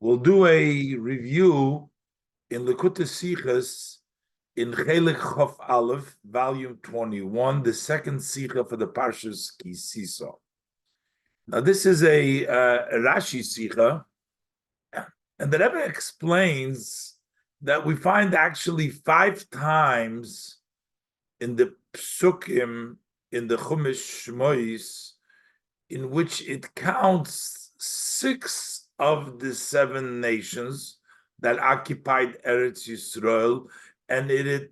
We'll do a review in Likutei Sichos in Chelek Chof Aleph, volume 21, the second Sicha for the Parshas Tisa. Now, this is a Rashi Sicha, and the Rebbe explains that we find actually 5 times in the Psukim, in the Chumash Shmois, in which it counts 6 of the 7 nations that occupied Eretz Yisrael, and it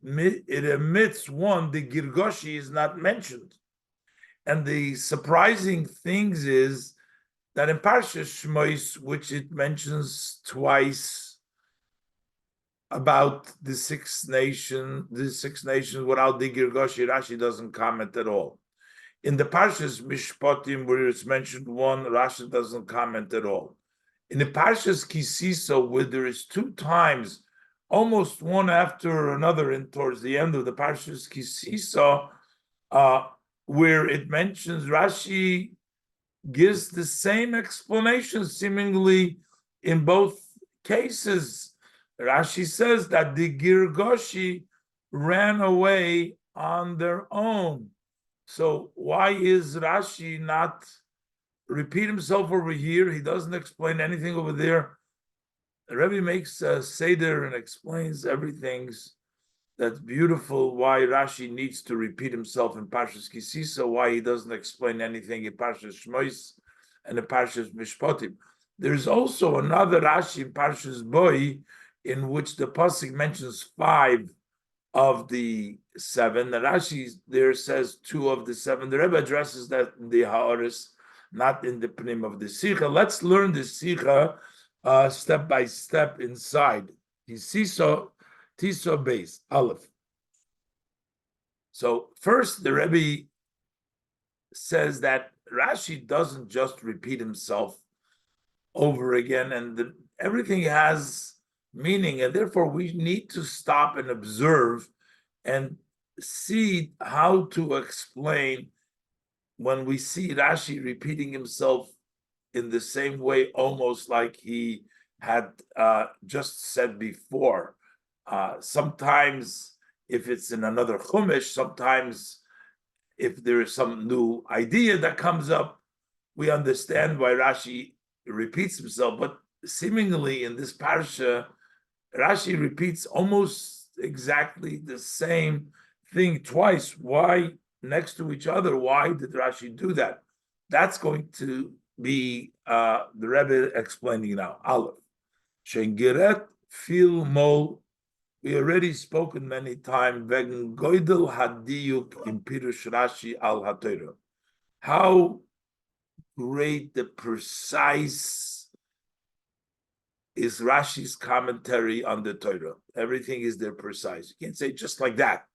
omits one, the Girgoshi is not mentioned. And the surprising things is that in Parshas Shmois, which it mentions twice about the 6 nations without the Girgoshi, Rashi doesn't comment at all. In the Parshas Mishpatim, where it's mentioned one, Rashi doesn't comment at all. In the Parshas Kisisa, where there is 2 times, almost one after another, and towards the end of the Parshas Kisisa, where it mentions, Rashi gives the same explanation, seemingly in both cases. Rashi says that the Girgoshi ran away on their own. So why is Rashi not repeat himself over here? He doesn't explain anything over there. The Rebbe makes a seder and explains everything that's beautiful, why Rashi needs to repeat himself in Parshas Kisisa, why he doesn't explain anything in Parshas Shmois and in Parshas Mishpatim. There's also another Rashi in Parshas Boi in which the pasuk mentions 5 of the 7. The Rashi there says 2 of the 7. The Rebbe addresses that in the Ha'aris, not in the Pnim of the Sicha. Let's learn the Sicha step by step inside. Tisa base, Aleph. So first, the Rebbe says that Rashi doesn't just repeat himself over again, and everything has meaning, and therefore we need to stop and observe and see how to explain when we see Rashi repeating himself in the same way, almost like he had just said before. Sometimes if it's in another Chumash, sometimes if there is some new idea that comes up, we understand why Rashi repeats himself. But seemingly in this parsha, Rashi repeats almost exactly the same thing twice. Why next to each other? Why did Rashi do that? That's going to be the Rebbe explaining now. Aleph. Shengeret fil mol. We already spoken many times. Wegen goydel hadiyuk in Pirush Rashi al HaTorah. How great the precise is Rashi's commentary on the Torah. Everything is there precise. You can't say just like that.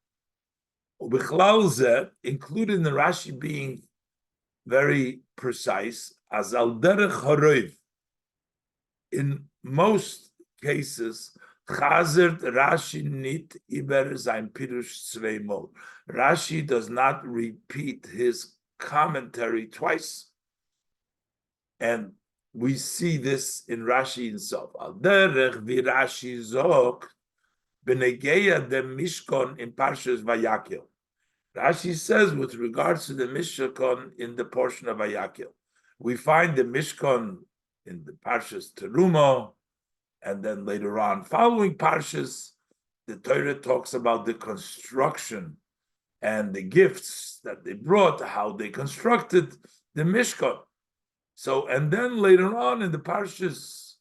Including the Rashi being very precise, as al derech haroiv. In most cases, chazert Rashi nit iber sein pirush tzreimol. Rashi does not repeat his commentary twice, and we see this in Rashi himself. Al derech vi Rashi zok benegeya de mishkon in Parshas Vayakil. Rashi says with regards to the Mishkan in the portion of Vayakil, we find the Mishkan in the Parshas Teruma, and then later on, following Parshas, the Torah talks about the construction and the gifts that they brought, how they constructed the Mishkan. So, and then later on in the Parshas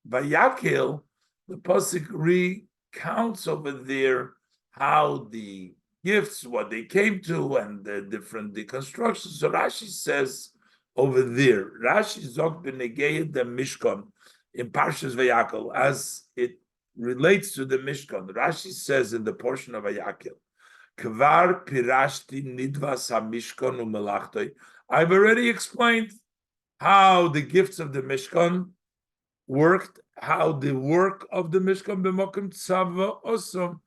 Vayakil, the pasuk recounts over there how the gifts, what they came to, and the different deconstructions. So Rashi says over there, Rashi zok b'negei the Mishkan in Parshas Vayakil, as it relates to the Mishkan. Rashi says in the portion of Vayakil, Kvar pirashti nidvas ha-Mishkan u'melachtoi. I've already explained how the gifts of the Mishkan worked, how the work of the Mishkan b'mokim tzava osam,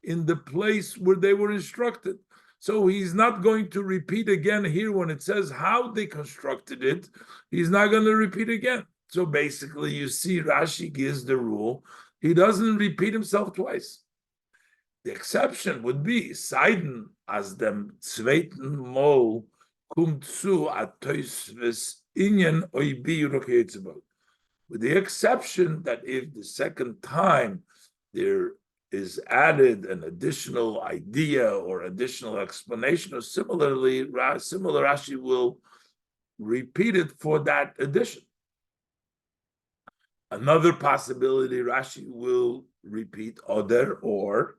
in the place where they were instructed. So he's not going to repeat again here when it says how they constructed it. He's not going to repeat again. So basically, you see Rashi gives the rule, he doesn't repeat himself twice. The exception would be Seiden as dem zweiten Mol kommt zu a Teusves Inyan Oibi Roketzebot. With the exception that if the second time there is added an additional idea or additional explanation, or similarly, similar Rashi will repeat it for that addition. Another possibility, Rashi will repeat Oder or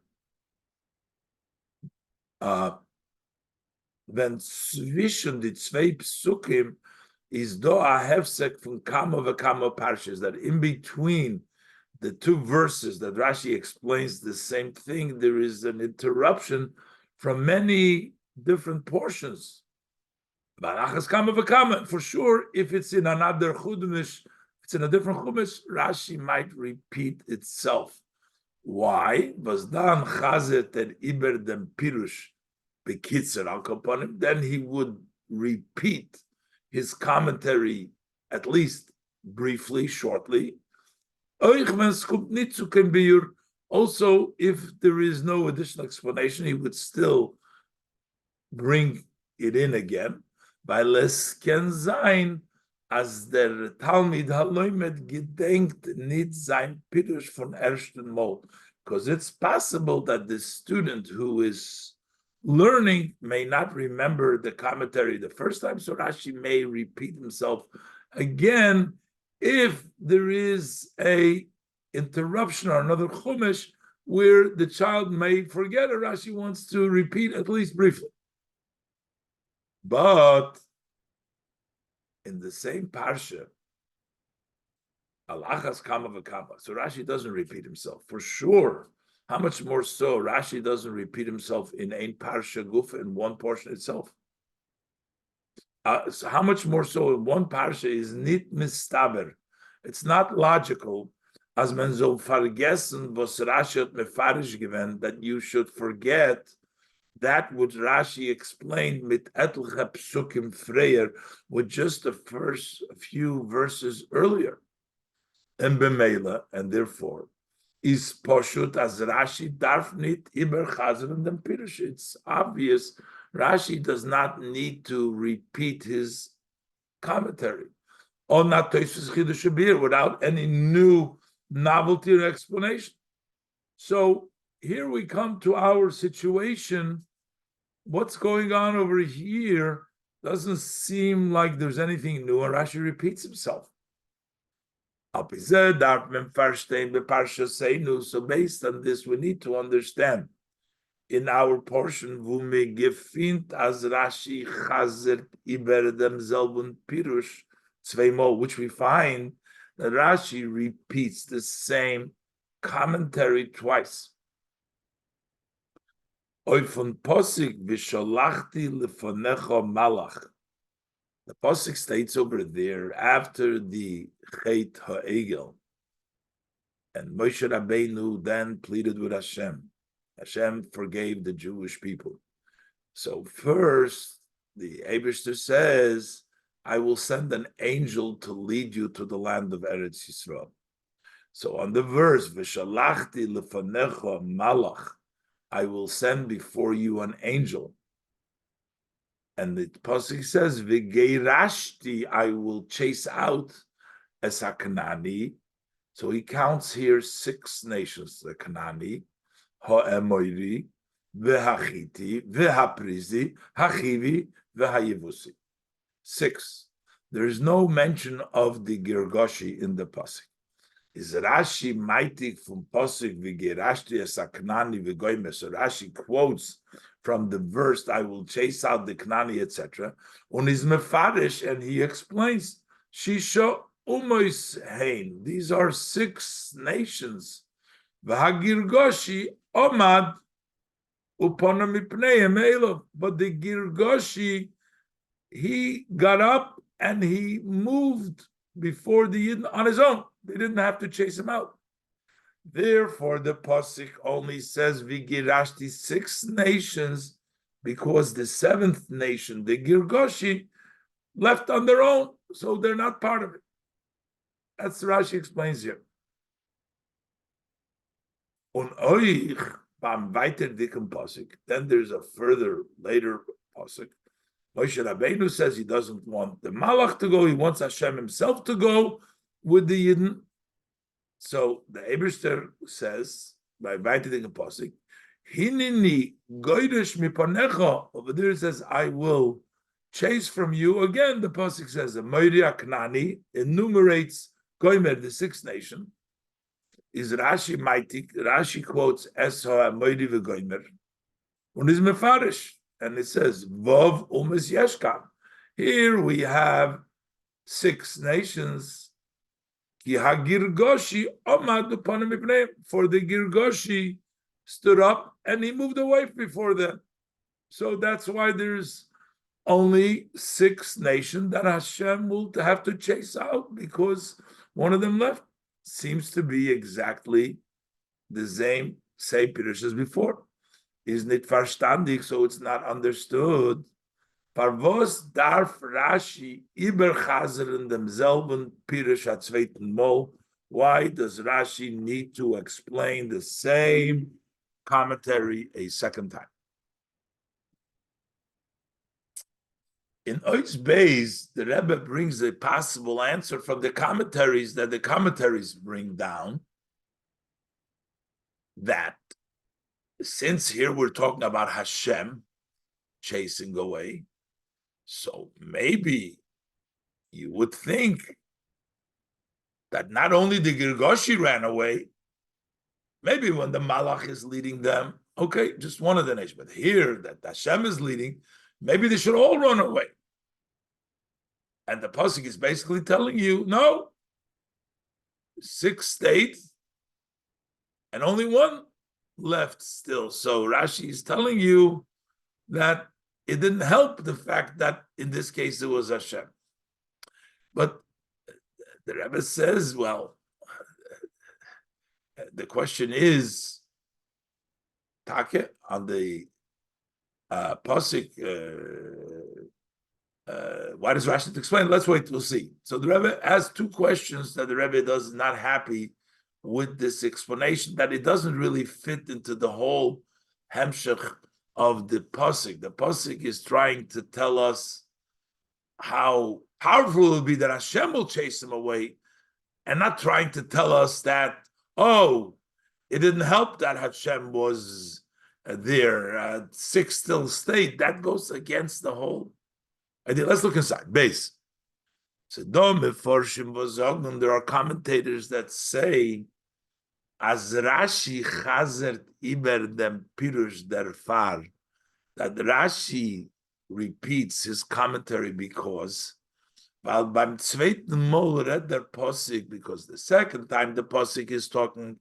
wenn zwischen die zwei Psukim is do a hefsek from kama v'kama parshas, that in between the two verses that Rashi explains the same thing, there is an interruption from many different portions. Barachas kama v'kama, for sure, if it's in another chumash, it's in a different chumash, Rashi might repeat itself. Why? Vazdan chazet and iber dem pirush bekitzer al kaponim. Then he would repeat his commentary, at least briefly, shortly. Also, if there is no additional explanation, he would still bring it in again. By les ken sein, as der Talmid haloimed gedenkt nit sein pirush von ersten Mol, because it's possible that the student who is learning may not remember the commentary the first time, so Rashi may repeat himself again if there is a interruption or another chumash where the child may forget or Rashi wants to repeat at least briefly. But in the same parsha, alachas kama v'kama, so Rashi doesn't repeat himself for sure. How much more so Rashi doesn't repeat himself in ein parsha gufa, in one portion itself? So how much more so in one parsha is nit mistaber? It's not logical, as men so vergessen was Rashi hat mefarish given, that you should forget that which Rashi explained mit etliche psukim freier, with just the first few verses earlier, and b'meila, and therefore is poshut as Rashi darf nit iber chazer and dem pirush. It's obvious Rashi does not need to repeat his commentary, or not Tosfos Chidush Habir, without any new novelty or explanation. So here we come to our situation. What's going on over here doesn't seem like there's anything new, and Rashi repeats himself. So based on this, we need to understand in our portion, as Rashi chazert iber demselben pirush zweimol, which we find that Rashi repeats the same commentary twice. Oifon posik v'sholachti lefonecho malach. The posik states over there after the Chet Ha'egel, and Moshe Rabbeinu then pleaded with Hashem. Hashem forgave the Jewish people. So first, the Eibishter says, I will send an angel to lead you to the land of Eretz Yisrael. So on the verse, V'shalachti lefanecha malach, I will send before you an angel. And the pasuk says, V'geirashti, I will chase out as a Kanani. So he counts here 6 nations: the Kanani, Ha'emoiri, V'hachiti, V'haprizi, Hachivi, V'hayevusi. 6. There is no mention of the Girgoshi in the pasuk. Is Rashi maitik from pasuk V'geirashti as a Kanani v'goyme? So Rashi quotes from the verse, I will chase out the Kanani, etc. On his mefarish, and he explains, Shisha umois hein. These are 6 nations. V'hagirgoshi omad upona mipneihem elov. But the Girgoshi, he got up and he moved before the Yidden on his own. They didn't have to chase him out. Therefore, the pasuk only says Vigirashti 6 nations, because the 7th nation, the Girgoshi, left on their own, so they're not part of it. That's Rashi explains here. On euch beim weiter dicken Pasuk. Then there's a further later Pasuk. Moshe Rabbeinu says he doesn't want the Malach to go, he wants Hashem himself to go with the Yidden. So the Eberster says, by weiter dicken Pasuk, Hinini goydesh mipanecha. Over there it says, I will chase from you. Again, the Pasuk says, the Moiria Knani enumerates Goymer, the sixth nation. Is Rashi Maitik. Rashi quotes Esha Moidi v'Goymer, and is Mefarish, and it says Vov Umes Yeshkan. Here we have six nations. Ki Hagirgoshi Omad Upanim Ibneim. For the Girgoshi stood up and he moved away before them. So that's why there's only six nations that Hashem will have to chase out because one of them left. Seems to be exactly the same Pirush as before. Is nicht verstandig, so it's not understood. Parvos darf Rashi überchazer in demselben Pirush at zweiten Mol. Why does Rashi need to explain the same commentary a second time? In Oitz Beis, the Rebbe brings a possible answer from the commentaries that the commentaries bring down, that since here we're talking about Hashem chasing away, so maybe you would think that not only the Girgoshi ran away, maybe when the Malach is leading them, okay, just one of the nations, but here that Hashem is leading, maybe they should all run away. And the Pasuk is basically telling you, no, 6 stayed, and only one left still. So Rashi is telling you that it didn't help the fact that in this case it was Hashem. But the Rebbe says, well, the question is, Take, on the Pasuk, why does Rashi explain? Let's wait, we'll see. So the Rebbe has 2 questions that the Rebbe is not happy with this explanation, that it doesn't really fit into the whole hemshech of the Pasuk. The Pasuk is trying to tell us how powerful it will be that Hashem will chase him away, and not trying to tell us that, oh, it didn't help that Hashem was there, 6 still stayed. That goes against the whole idea. Let's look inside. Base. So there are commentators that say, as Rashi chazert iber dem pirush der far, that Rashi repeats his commentary because, while beim zweiten Mol read der Posik, because the second time the Posik is talking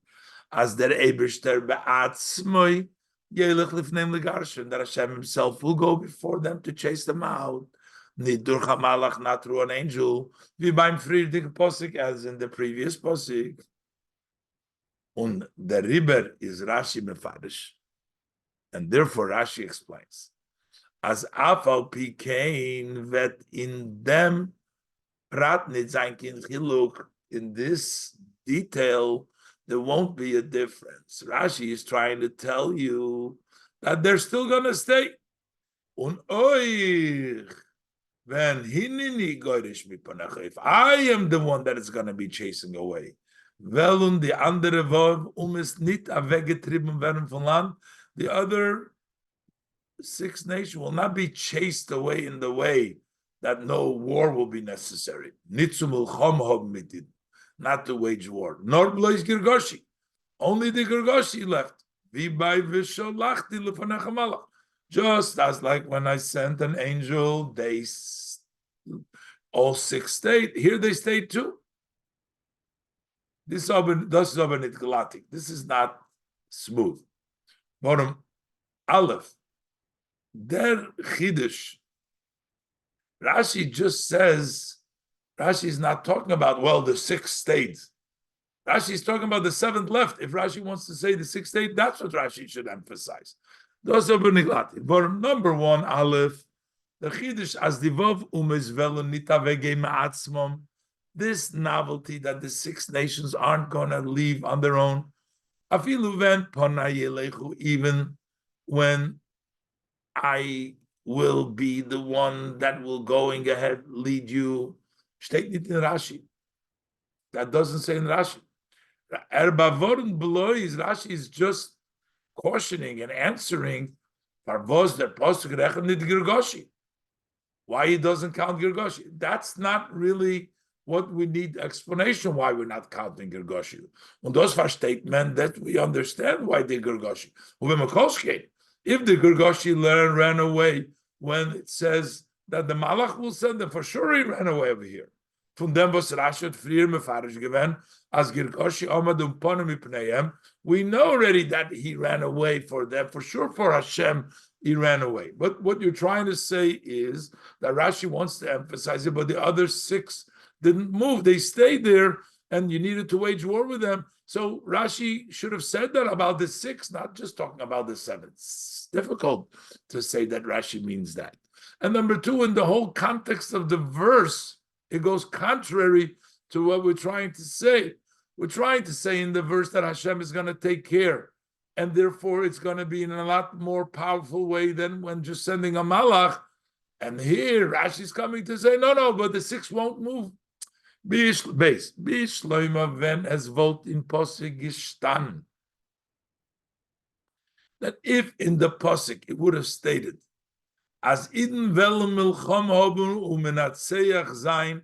as der Eberster be'atzmoi yelech lifneim legarshin, that Hashem himself will go before them to chase them out. Nicht durch a malach, not through an angel, wie beim Friedrich Posik, as in the previous Posik. Und der Riber is Rashi mefarish, and therefore Rashi explains, as afal pikein vet in them prat nit zayn kin chiluk, in this detail there won't be a difference. Rashi is trying to tell you that they're still going to stay. Und euch, wenn hinini goyrish mipanach, if I am the one that is going to be chasing away, velun die andere Wov is nicht weggetrieben werden von Land, the other 6 nations will not be chased away in the way that no war will be necessary. Nicht zu milchom haben mit it, not to wage war. Nor blois Girgoshi, only the Girgoshi left. Wie bei visholachti lefanach malach. Just as like when I sent an angel, they all 6 stayed. Here they stayed too. This is galactic. This is not smooth. Bottom Aleph. Der Chiddush. Rashi just says, Rashi is not talking about, well, the 6 stayed. Rashi is talking about the 7th left. If Rashi wants to say the 6th stayed, that's what Rashi should emphasize. Those are beniglati. But number 1, Aleph, the Chiddush as divov umezvelu nita vegei ma'atzmom. this novelty that the 6 nations aren't going to leave on their own, even when I will be the one that will going ahead lead you. Steht nicht in Rashi. That doesn't say in Rashi. Rashi is just cautioning and answering why he doesn't count Girgoshi. That's not really what we need explanation why we're not counting Girgoshi. Und das versteht man that we understand why the Girgoshi. If the Girgoshi ran away when it says that the Malach will send them, for sure he ran away over here. Von dem, was Rashi hat früher mefarish gewesen, as Girgoshi amad ponim mipneihem, we know already that he ran away for them. For sure, for Hashem, he ran away. But what you're trying to say is that Rashi wants to emphasize it, but the other 6 didn't move. They stayed there, and you needed to wage war with them. So Rashi should have said that about the 6, not just talking about the 7. It's difficult to say that Rashi means that. And number 2, in the whole context of the verse, it goes contrary to what we're trying to say. We're trying to say in the verse that Hashem is going to take care, and therefore it's going to be in a lot more powerful way than when just sending a malach. And here Rashi's coming to say, no, but the 6 won't move. Bishloima ven es volt in posik gestanden. That if in the posik it would have stated, as Iden vel milcham haben umenatseach zayin,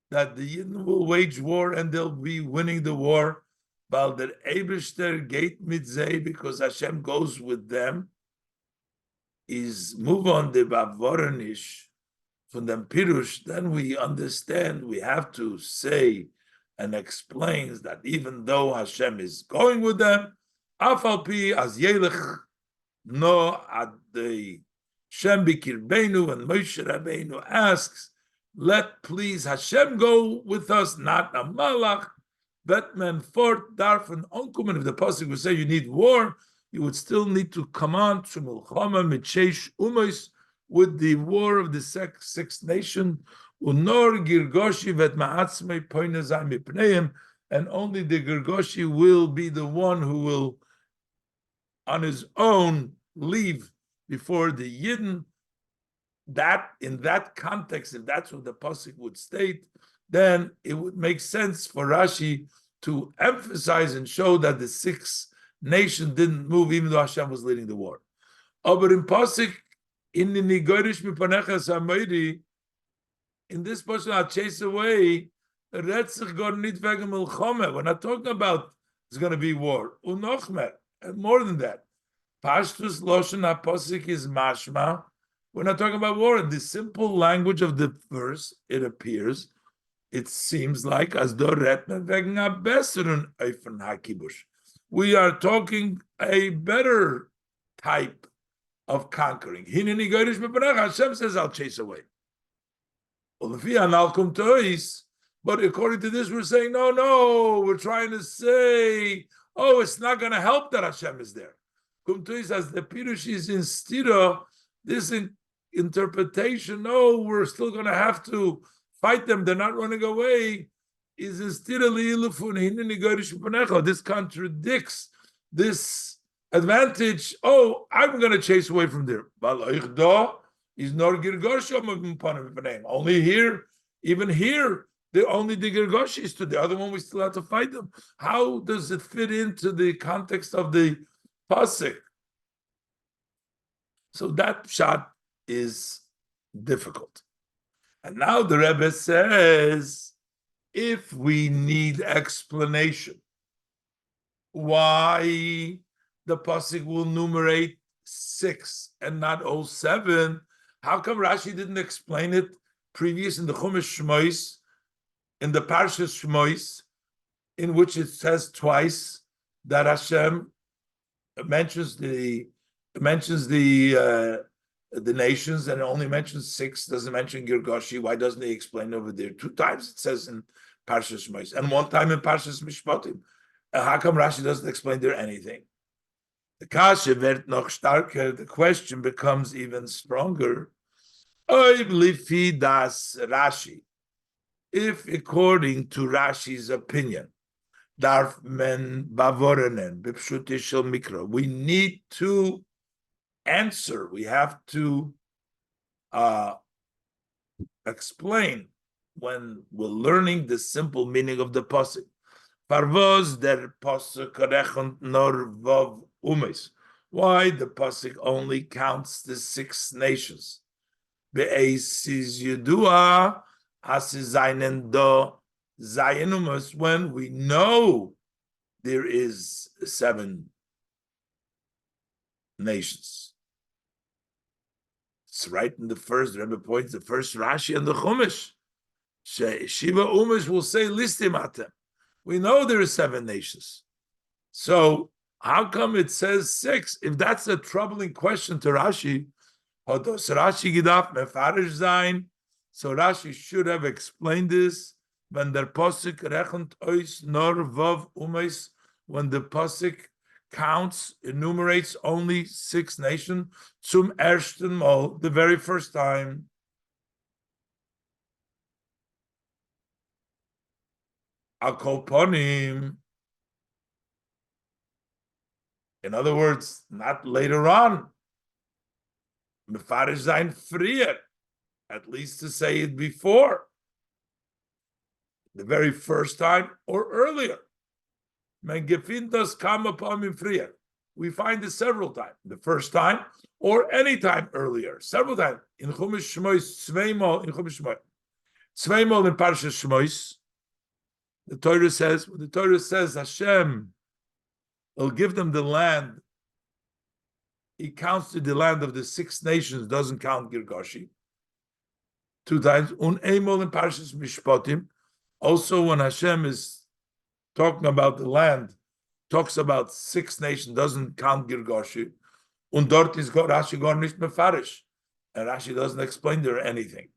that the Yidden will wage war and they'll be winning the war, while the Eibishter gate mitzay, because Hashem goes with them, is move on the Bavoranish from the Pirush. Then we understand we have to say and explains that even though Hashem is going with them, Afalpi as Yelech no at the Shem bikirbeinu, and Moshe Rabbeinu asks, let please Hashem go with us, not a malach. Batman fort darfen onkumen. If the pasuk would say you need war, you would still need to come on to milchama mitcheish umos with the war of the 6th nation. Unor girgoshi vet ma'atzmei poinazai mipneim, and only the girgoshi will be the one who will, on his own, leave before the Yidden. That in that context, if that's what the pasuk would state, then it would make sense for Rashi to emphasize and show that the 6 nation didn't move, even though Hashem was leading the war. But in pasuk, in the nigorish mipanecha samayri, in this pasuk, I'll chase away. Retzich gor nit wegen milchome. We're not talking about it's going to be war. Unochmer, and more than that. Pashtus loshen pasuk is mashma. We're not talking about war. In the simple language of the verse, it appears, it seems like as though we are talking a better type of conquering. Hashem says, I'll chase away. But according to this, we're saying, no, we're trying to say, it's not going to help that Hashem is there. As the Pirush is in Stira, this interpretation, we're still going to have to fight them, they're not running away, is instead of this contradicts this advantage. I'm going to chase away from there. Only here, even here, only the Girgoshis to the other one, we still have to fight them. How does it fit into the context of the pasuk? So that shot is difficult. And now the Rebbe says, if we need explanation why the pasuk will numerate 6 and not 07, how come Rashi didn't explain it previous in the Chumash Shmois, in the Parshas Shmois, in which it says twice that Hashem mentions the nations, and it only mentions 6, doesn't mention Girgoshi. Why doesn't he explain over there? 2 times it says in Parshas Shmois, and 1 time in Parshas Mishpatim. How come Rashi doesn't explain there anything? The kasha wird noch starker. The question becomes even stronger. Oy lifi das Rashi. if according to Rashi's opinion, darf men bavorenen b'pshutish mikra, we need to answer. We have to explain when we're learning the simple meaning of the pasuk. Parvos der pasuk rechont nor vav umes. Why the pasuk only counts the 6 nations? Be'eis is yudua hasizainen do zayin umes, when we know there is 7 nations. It's right in the first, Rebbe points, the first Rashi and the Chumash. Shiva Umash will say, Listimatem. We know there are 7 nations. So how come it says 6? If that's a troubling question to Rashi, Hodos Rashi gidaf mefarish zayin. So Rashi should have explained this. When the posik rechont ois nor vav umeis, when the posik counts, enumerates only 6 nations, zum ersten Mal, the very first time. Akoponim. In other words, not later on. Mefarish zayin frier, at least to say it before, the very first time or earlier. Men gefindas come upon him frier. We find it several times. The first time or any time earlier. Several times. In Chumash Shmois, Tzveimol, in Chumash Shmois. Tzveimol in Parshas Shmois. The Torah says Hashem will give them the land. He counts to the land of the 6 nations, doesn't count Girgashi. 2 times. Uneimol in Parshas Mishpatim. Also, when Hashem is talking about the land, talks about 6 nations, doesn't count Girgashi. Und dort is Rashi gar nicht mefarish. And Rashi doesn't explain there anything.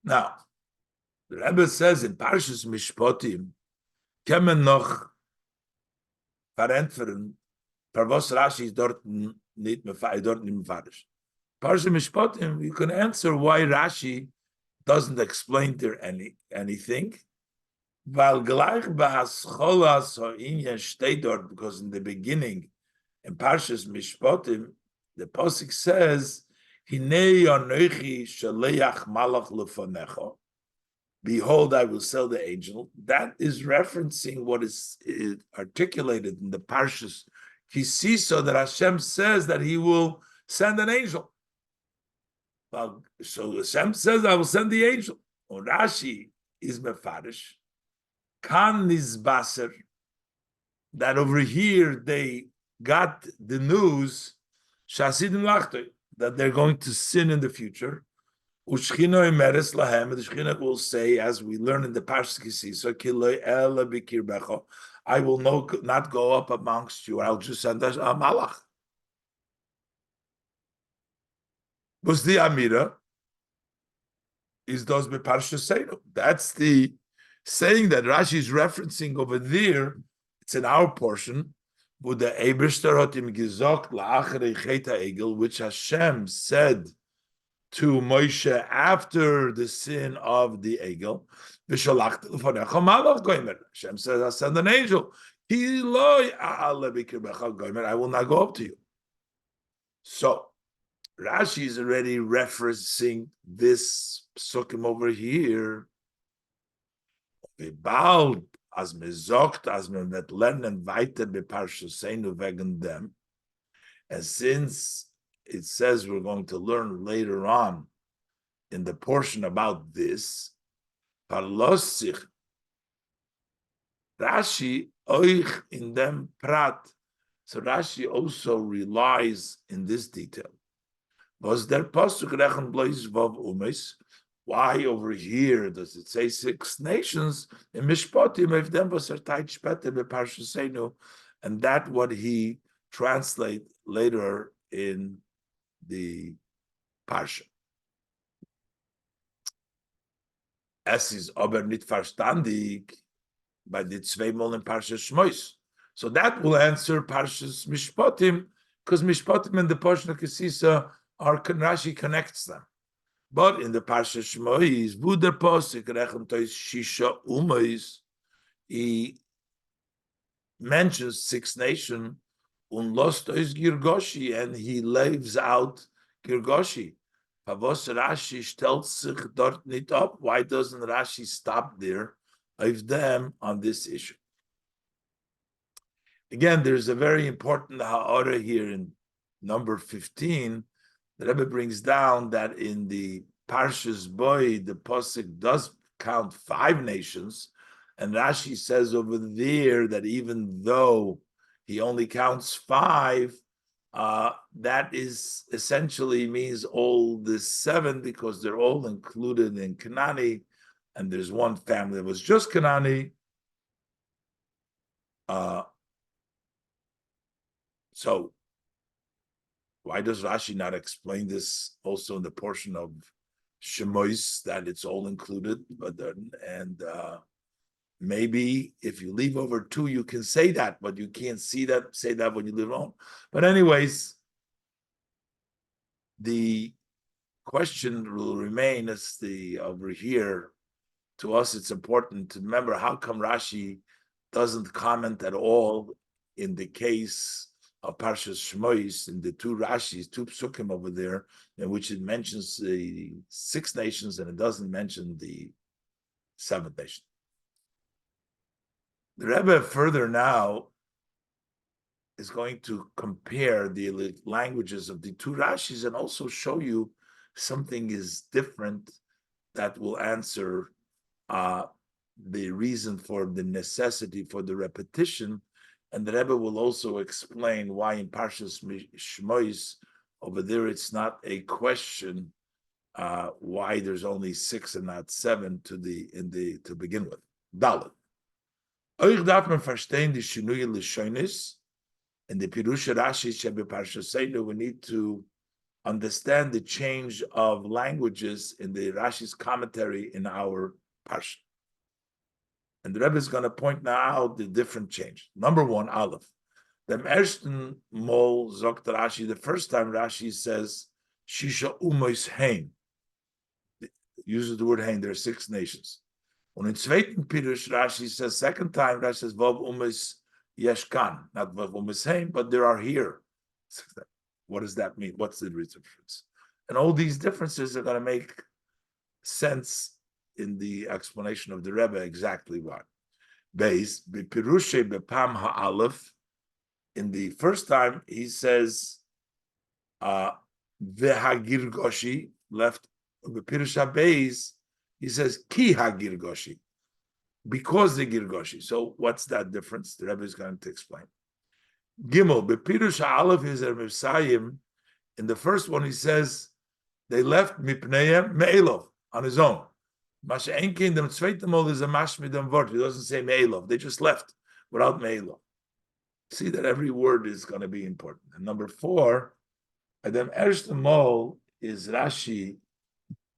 Now, the Rebbe says in Parshas Mishpatim, kemen noch verentferen, per was Rashi is dort nicht mefarish. Parshas Mishpatim, you can answer why Rashi doesn't explain there anything. Weil gleich ba'ascholas ha'inyan steht dort, because in the beginning, in Parshas Mishpatim, the pasuk says, Hinei anochi shaleach malach lefanecha. Behold, I will sell the angel. That is referencing what is articulated in the Parshas Tisa, that Hashem says that He will send an angel. Well, so Hashem says, I will send the angel. Or Rashi is mefarish. Kan nizbaser, that over here they got the news, shasidim lachtoi, that they're going to sin in the future. Ushchino imeres lahem, the Shechina will say, as we learn in the Parshas Kisisa, kiloi ela bikirbecho, I will not go up amongst you, I'll just send a malach. Was the Amira is those be Parshas Seinu. That's the saying that Rashi is referencing over there. It's in our portion, with the Eberster hat ihm gesagt la'achrei chet ha'egel, which Hashem said to Moshe after the sin of the egel. V'shalachti l'fanecha malach goymer. Hashem says, I send an angel. Ki lo ya'ale b'kirbecha goymer. I will not go up to you. So Rashi is already referencing this psukim over here. Bald as me zogt, as me vet lernen weiter beparshas seinu wegen dem. And since it says we're going to learn later on in the portion about this, parlosich Rashi oich in dem prat. So Rashi also relies in this detail. Was der pasuk rechen blois vav umes? Why over here does it say 6 nations? In Mishpatim, if them was tight speter beparshas seinu, and that what he translate later in the parsha. Es is aber nicht verstandig by the zweimal in Parshas Shmois. So that will answer Parshas Mishpatim, because Mishpatim and the portion of Kisisa Rashi connects them. But in the Parsha Shmois, Buder Posik Rechem Tois Shisha Umois, he mentions 6 nations, Lost Tois Girgoshi, and he leaves out Girgoshi. Pavos Rashi stellt sich dort nicht up. Why doesn't Rashi stop there of them on this issue? Again, there's a very important ha'ara here in number 15. The Rebbe brings down that in the Parshas Boy, the Pasuk does count 5 nations, and Rashi says over there that even though he only counts 5, that is essentially means all the 7 because they're all included in Kanani, and there's one family that was just Kanani. So why does Rashi not explain this also in the portion of Shemois that it's all included? Maybe if you leave over 2, you can say that, but you can't say that when you leave alone. But anyways, the question will remain as over here. To us, it's important to remember how come Rashi doesn't comment at all in the case of Parshas Shmois, in the 2 Rashis, 2 psukim over there, in which it mentions the 6 nations and it doesn't mention the 7th nation. The Rebbe further now is going to compare the languages of the 2 Rashis and also show you something is different that will answer the reason for the necessity for the repetition. And the Rebbe will also explain why in Parshas Shmois over there it's not a question why there's only 6 and not 7 to begin with. Dalet. Euch darf man verstehen die Shinui Lishonis and the Pirusha Rashi Shebe Parshasenu. We need to understand the change of languages in the Rashi's commentary in our Parsha. And the Rebbe is going to point now out the different change. Number 1, Aleph. The ersten Mol Zokt Rashi, the first time Rashi says, Shisha Umois Hein. Uses the word Hein, there are 6 nations. And in zweiten Pirush, Rashi says, second time, Rashi says, Vav Umois Yeshkan. Not Vav Umois Hein, but there are here. What does that mean? What's the difference? And all these differences are going to make sense in the explanation of the Rebbe exactly why. Beis b'pirushe b'pam ha'alef. In the first time, he says v'hagirgoshi left. B'pirush ha'beis, he says ki hagirgoshi, because the girgoshi. So what's that difference? The Rebbe is going to explain. Gimel b'pirush ha'alef is a Messiah. In the first one, he says they left mipneyem me'elov on his own. Masha Enkin, the zweite Mal is a mash mit dem Wort. He doesn't say me'elov. They just left without me'elov. See that every word is going to be important. And number 4, Adam erste Mal is Rashi,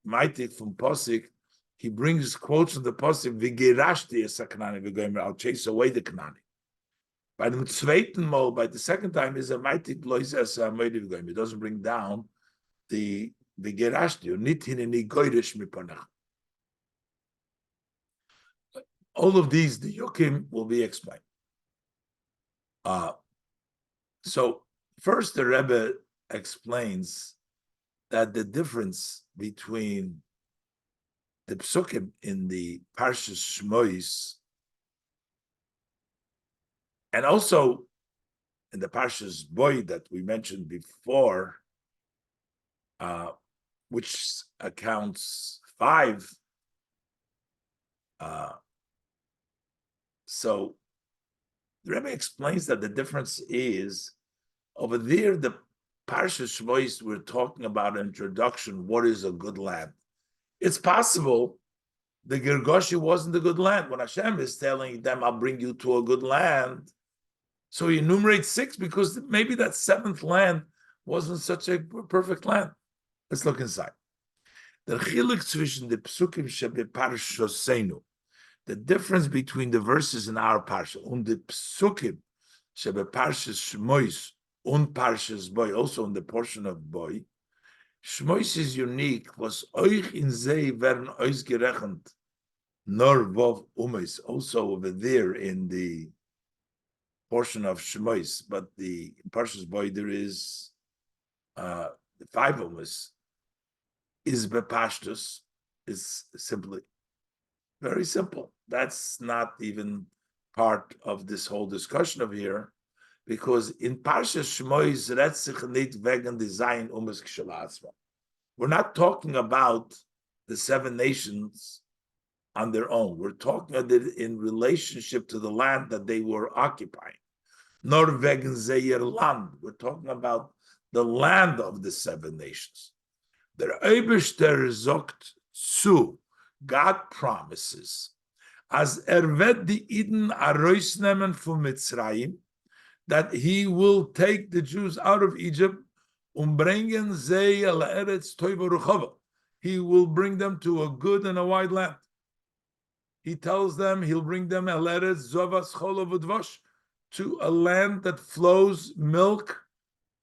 Maitik from Posik. He brings quotes from the Posik, V'gerashti es ha-Kanani v'goymer, I'll chase away the Kanani. By the zweiten Mal, by the second time, is a Maitik lois es ha-Moedi v'goymer. It doesn't bring down the V'gerashti, nit hineni goyrish miponach. All of these, the Yukim, will be explained. So first the Rebbe explains that the difference between the psukim in the Parshas Shmois and also in the Parshas Boy that we mentioned before, which accounts 5. So the Rebbe explains that the difference is over there, the Parshas Shmois, we're talking about introduction. What is a good land? It's possible the Girgoshi wasn't a good land. When Hashem is telling them, I'll bring you to a good land. So he enumerates 6 because maybe that 7th land wasn't such a perfect land. Let's look inside. The Chelek zwischen the Psukim shebe Parshosenu. The difference between the verses in our parsha and the psukim shebe Parshas Shmois and Parshas Boy, also in the portion of Boy, Shmois is unique, was euch in Zeh werden ausgerechnet, nor vov umes, also over there in the portion of Shmois, but the Parshas Boy there is the 5 umes is bepashtus, is simply very simple. That's not even part of this whole discussion of here, because in Parshas Shmois retzich nit wegen design umes kshalasma. We're not talking about the 7 nations on their own. We're talking about it in relationship to the land that they were occupying. Nor wegen zeir land. We're talking about the land of the 7 nations. Der Eibishter sagt zu, God promises, as wird die Iden aroisnemen from Mitzrayim, that he will take the Jews out of Egypt, bringen sie al eretz toiva ruchava. He will bring them to a good and a wide land. He tells them he'll bring them al eretz zovas cholav udvash, to a land that flows milk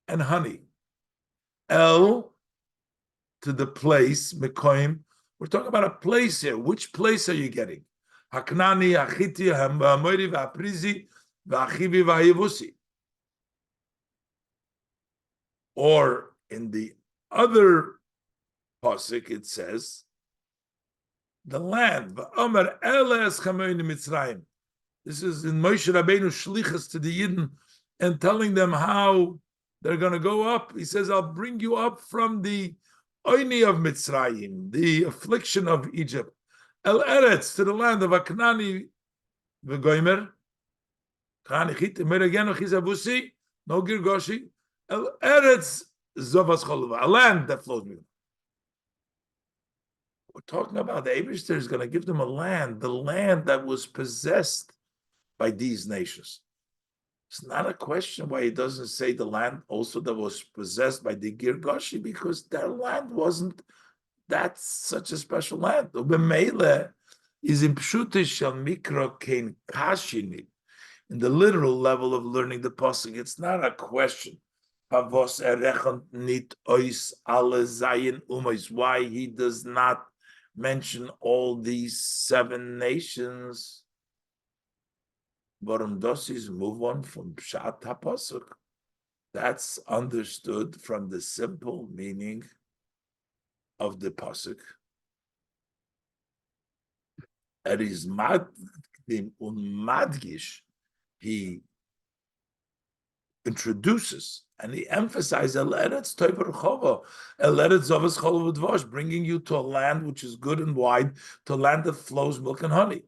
and honey. El, to the place, Mekoim. We're talking about a place here. Which place are you getting? Haknani, Hachiti, Hamori, Vaprizi, Vachivi, Vahivusi. Or in the other pasuk, it says, the land. This is in Moshe Rabbeinu shlichus to the Yidden and telling them how they're going to go up. He says, I'll bring you up from the Oini of Mitzrayim, the affliction of Egypt, El Eretz, to the land of Aknani v'Goimer, Kanani Chit, Merageno Chizabusi, no Girgoshi, El Eretz Zovas Cholova, a land that flows milk. We're talking about the Eibishter is going to give them a land, the land that was possessed by these nations. It's not a question why he doesn't say the land also that was possessed by the Girgashi, because their land wasn't that such a special land. Ubemele is in Pshutish shel Mikra Kein Kashini. In the literal level of learning the pasuk, it's not a question. Pavos erechon nit ois ale zayin umois. Why he does not mention all these 7 nations. Varum dosis move on from Pshat HaPasuk. That's understood from the simple meaning of the pasuk. It is madgim unmadgish. He introduces and he emphasizes El Eretz Toiv Rechova, El Eretz Zovas Cholav Udvash, bringing you to a land which is good and wide, to a land that flows milk and honey.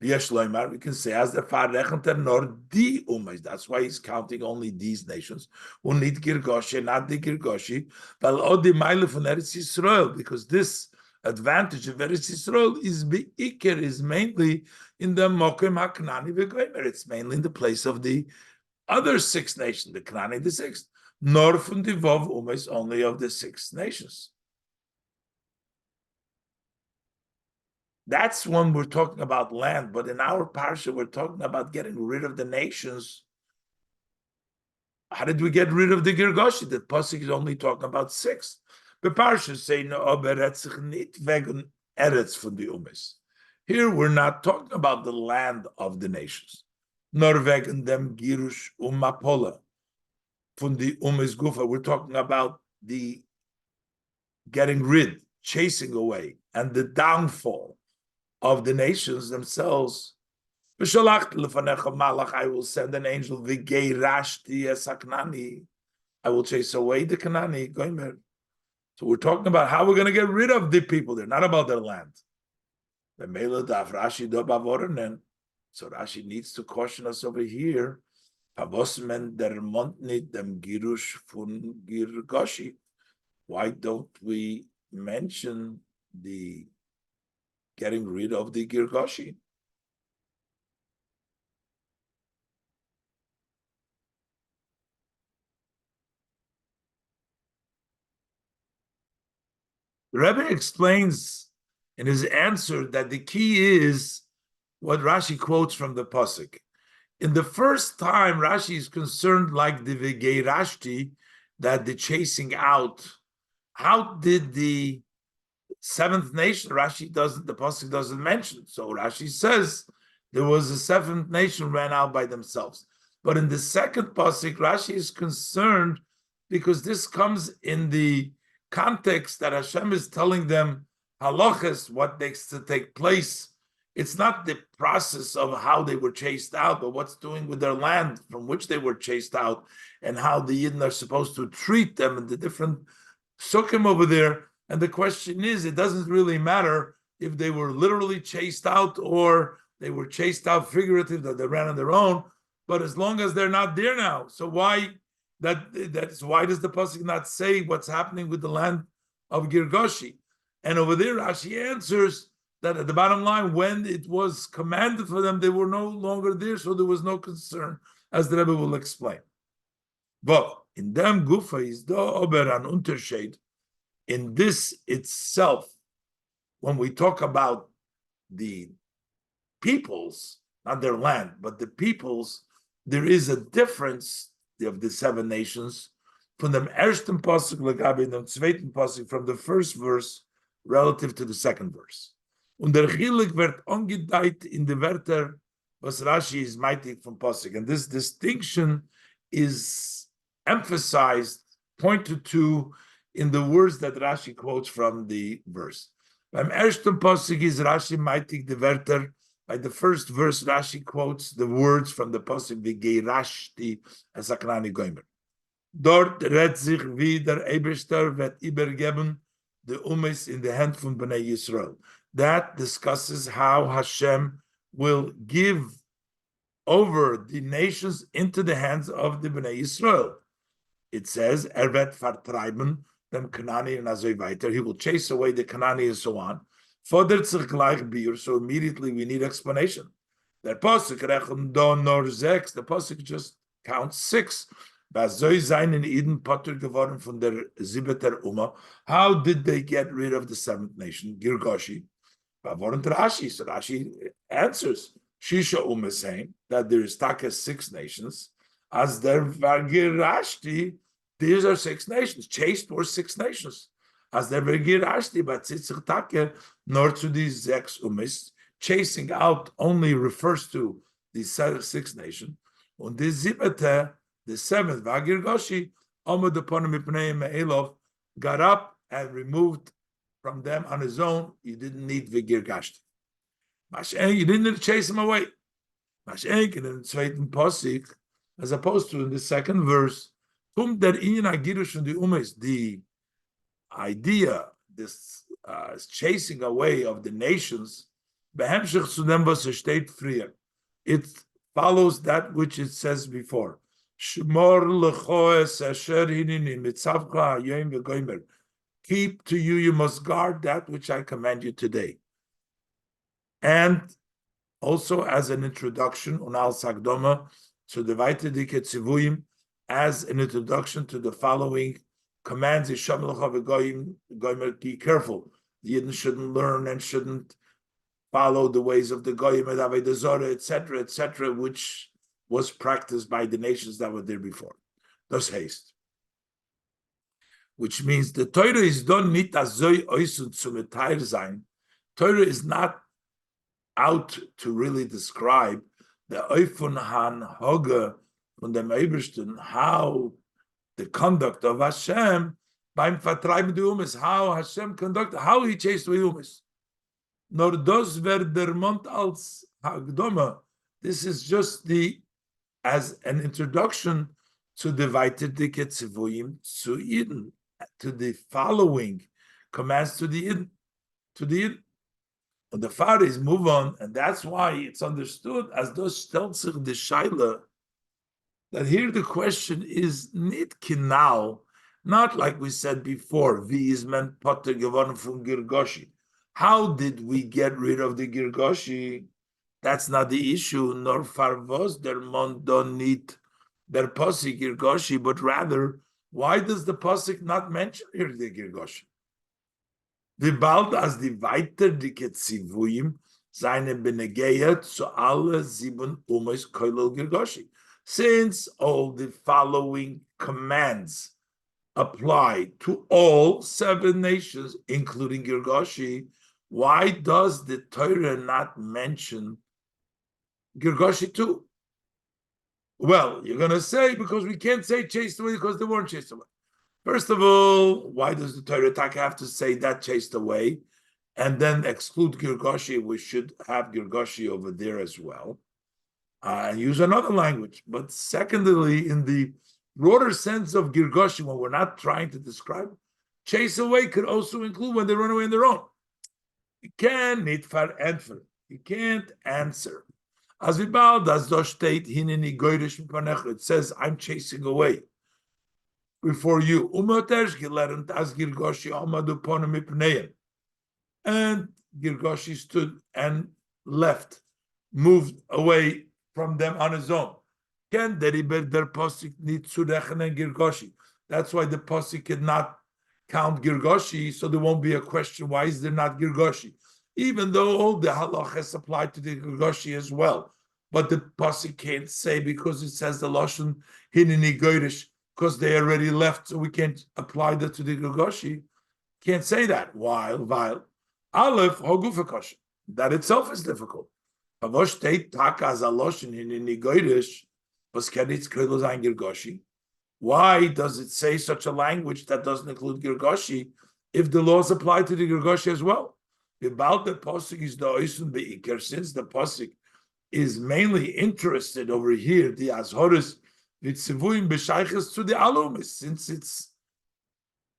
Yesh Loimar, we can say as the Farechenter nor di umays. That's why he's counting only these nations. Unit Girgoshi, not the Girgoshi, but odi Meile von Eretz Yisrael, because this advantage of Eretz Yisrael is beikir, is mainly in the Mokem HaKnani v'Goimer. It's mainly in the place of the other 6 nations, the Knani, the 6th, nor from the Vov umays, only of the 6 nations. That's when we're talking about land, but in our parsha, we're talking about getting rid of the nations. How did we get rid of the Girgashi? The pasuk is only talking about 6. The parsha say no oberetzich nit wegen eretz von the umes. Here we're not talking about the land of the nations, nor wegen dem girush umapola von the umes gufa. We're talking about the getting rid, chasing away, and the downfall of the nations themselves. I will send an angel. I will chase away the Kanani. So we're talking about how we're going to get rid of the people there, not about their land. So Rashi needs to caution us over here. Why don't we mention the getting rid of the Girgashi? The Rebbe explains in his answer that the key is what Rashi quotes from the pasuk. In the first time, Rashi is concerned like the V'geirashti, that the chasing out how did the seventh nation, the pasuk doesn't mention. So Rashi says there was a seventh nation ran out by themselves. But in the second pasuk, Rashi is concerned because this comes in the context that Hashem is telling them halachas, what needs to take place. It's not the process of how they were chased out, but what's doing with their land from which they were chased out, and how the Yidden are supposed to treat them and the different sukkim over there. And the question is, it doesn't really matter if they were literally chased out or they were chased out figuratively, that they ran on their own. But as long as they're not there now, so why why does the pasuk not say what's happening with the land of Girgashi? And over there, Rashi answers that at the bottom line, when it was commanded for them, they were no longer there, so there was no concern, as the Rebbe will explain. But in dem Gufa is the Ober an Unterschied. In this itself, when we talk about the peoples, not their land, but the peoples, there is a difference of the seven nations from the ersten pasuk legabe dem zweiten pasuk, from the first verse relative to the second verse. Und der Chelek wird angedeiht in the Wörter, was Rashi is meitig from pasuk, and this distinction is emphasized, pointed to in the words that Rashi quotes from the verse. Beim ersten pasuk is Rashi meitig the Wörter. By the first verse, Rashi quotes the words from the pasuk "V'geirashti as Akrani Goimer." Dort redt sich wie der Eberster wird übergeben the umes in the hand von Bnei Yisrael. That discusses how Hashem will give over the nations into the hands of the Bnei Yisrael. It says, wird vertreiben dem Kanani and so weiter. He will chase away the Kanani and so on. Fordert sich gleich Biur, so immediately we need explanation. Der Pasuk rechnet don nor sechs. The Pasuk just counts 6. Was soll sein in Eden Potter geworden von der Sibbeter Uma? How did they get rid of the seventh nation, Girgashi? Warum Rashi? So Rashi answers. Shisha Uma saying that there is taka 6 nations. As there var Girashti, these are 6 nations. Chased were 6 nations. As there were Girashti, but Tzitzich Take, nor to these 6 umis. Chasing out only refers to the 6 nations. And the Zibete, the 7th, Vagirgoshi, Omud upon Elov, got up and removed from them on his own. You didn't need Vigirgashti. You didn't need to chase him away. Mashenk in the zweiten Posik, as opposed to in the second verse, der the idea, this chasing away of the nations, it follows that which it says before. Keep to you, you must guard that which I command you today. And also as an introduction, unal sagdoma, to the weiterdike tzivuyim, as an introduction to the following commands: be careful. The Yidden shouldn't learn and shouldn't follow the ways of the goyim and avodah zarah, etc., which was practiced by the nations that were there before. Thus haste, which means the Torah is done nit azoy oisud zum Teil sein. Torah is not out to really describe the oifun han hoge von dem Ebersten, how the conduct of Hashem beim Vertreiben der Umes, how Hashem conducted, how he chased the Umes. Nor das wer der Mond als Hagdoma. This is just as an introduction to the weiterdike Tzivuyim zu Eden, to the following commands to the Eden, And the Faris move on, and that's why it's understood as those stellt sich the Shaila, that here the question is nit kinal, not like we said before, wie is men potter geworden from Girgashi. How did we get rid of the Girgashi? That's not the issue, nor farvos der mon don't need der posik Girgashi, but rather, why does the posik not mention here the Girgashi? Wie bald as die weiterdike Zivuyim seine Benegeya zu alle 7 Umes Koilel Girgashi. Since all the following commands apply to all 7 nations, including Girgashi, why does the Torah not mention Girgashi too? Well, you're going to say, because we can't say chased away because they weren't chased away. First of all, why does the Torah have to say that chased away and then exclude Girgashi? We should have Girgashi over there as well. And use another language. But secondly, in the broader sense of Girgashi, when we're not trying to describe, chase away could also include when they run away on their own. You can't need for answer. You can't answer. As we bow, das do steht hineni goyrish mipanech. It says, I'm chasing away before you. Umotesh gelernt as Girgashi amadu ponim mipneim. And Girgashi stood and left, moved away from them on his own. Ken deriber der posik nit zu rechnen Girgashi. That's why the posik cannot count Girgashi, so there won't be a question, why is there not Girgashi? Even though all the halachas apply to the Girgashi as well. But the posik can't say because it says the Lashon hineni goyrish, because they already left, so we can't apply that to the Girgashi. Can't say that. While Aleph hogufakash. That itself is difficult. Why does it say such a language that doesn't include Girgashi if the laws apply to the Girgashi as well? About the Pasuk is the Oisun Be'ikar, since the Pasuk is mainly interested over here, the Azhoris Vitzivuim B'Shayches to the Alumis, since it's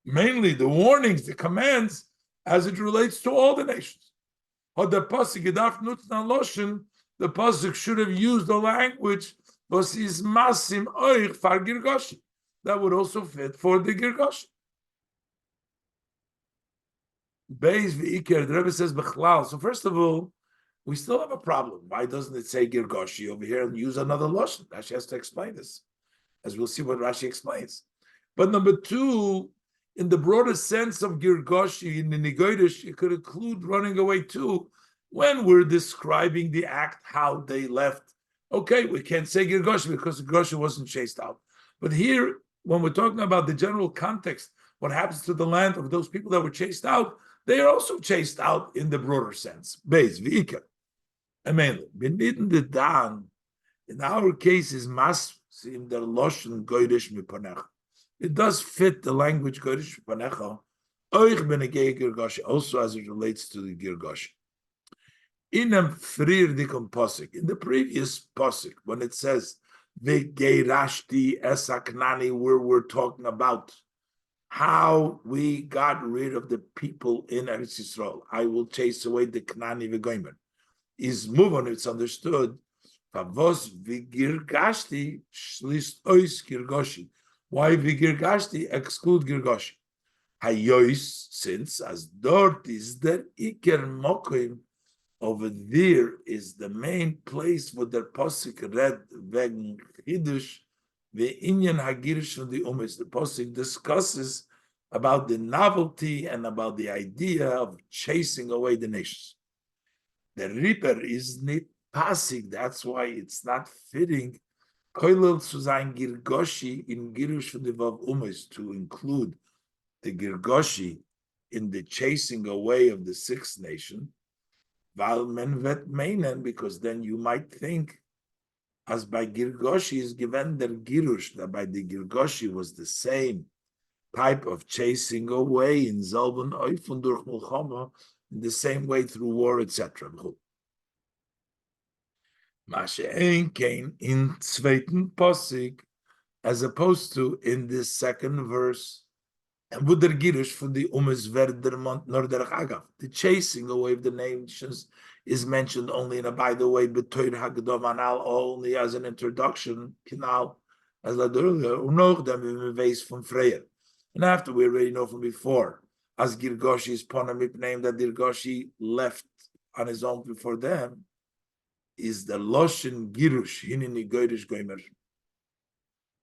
mainly the warnings, the commands, as it relates to all the nations. The pasuk should have used the language was is masim oich far Girgashi. That would also fit for the Girgashi. Beis v'ikar, the Rebbe says bechlal. So first of all, we still have a problem. Why doesn't it say Girgashi over here and use another lashon? Rashi has to explain this, as we'll see what Rashi explains. But number two, in the broader sense of Girgashi, in the Nigoidish, it could include running away too. When we're describing the act, how they left, okay, we can't say Girgashi because Girgashi wasn't chased out. But here, when we're talking about the general context, what happens to the land of those people that were chased out, they are also chased out in the broader sense. Beis v'ikar. Amen. The dan, in our case, is mas in the loshon goyrish mipanecha. It does fit the language goyrish mipanecha. Oich benegei Girgashi, also as it relates to the Girgashi. In the previous posik, when it says V'geirashti esaknani, where we're talking about how we got rid of the people in Eretz Yisrael, I will chase away the Knani v'goymer. Is move on. It's understood. Favos v'girgashti shlist ois Girgashi. Why v'girgashti exclude Girgashi? Hayois, since as dort is der iker mokim. Over there is the main place for the posik read wegen Chidush, the Inyan Hagirish of the Umis. The posik discusses about the novelty and about the idea of chasing away the nations. The Reaper is not pasik, that's why it's not fitting Koilel zu sein Girgashi in Girush von the Vav Umis, to include the Girgashi in the chasing away of the 6th nation. Because then you might think, as by Girgashi is given der Girush, that by the Girgashi was the same type of chasing away in Zalban Oifun durch Mulchama, in the same way through war, etc. Mashe'en kein in zweiten Posik, as opposed to in this 2nd verse. And with the Girush for the Umes Verdermont Norder Agav, the chasing away of the nations is mentioned only in a by the way, Betoir Hagdom Anal, only as an introduction, Kinal, as I said earlier, Unoch them in the from Freya. And after we already know from before, as Girgashi's Ponamip name that Girgashi left on his own before them, is the Loshin Girush, Hinini Goyrish Goymer.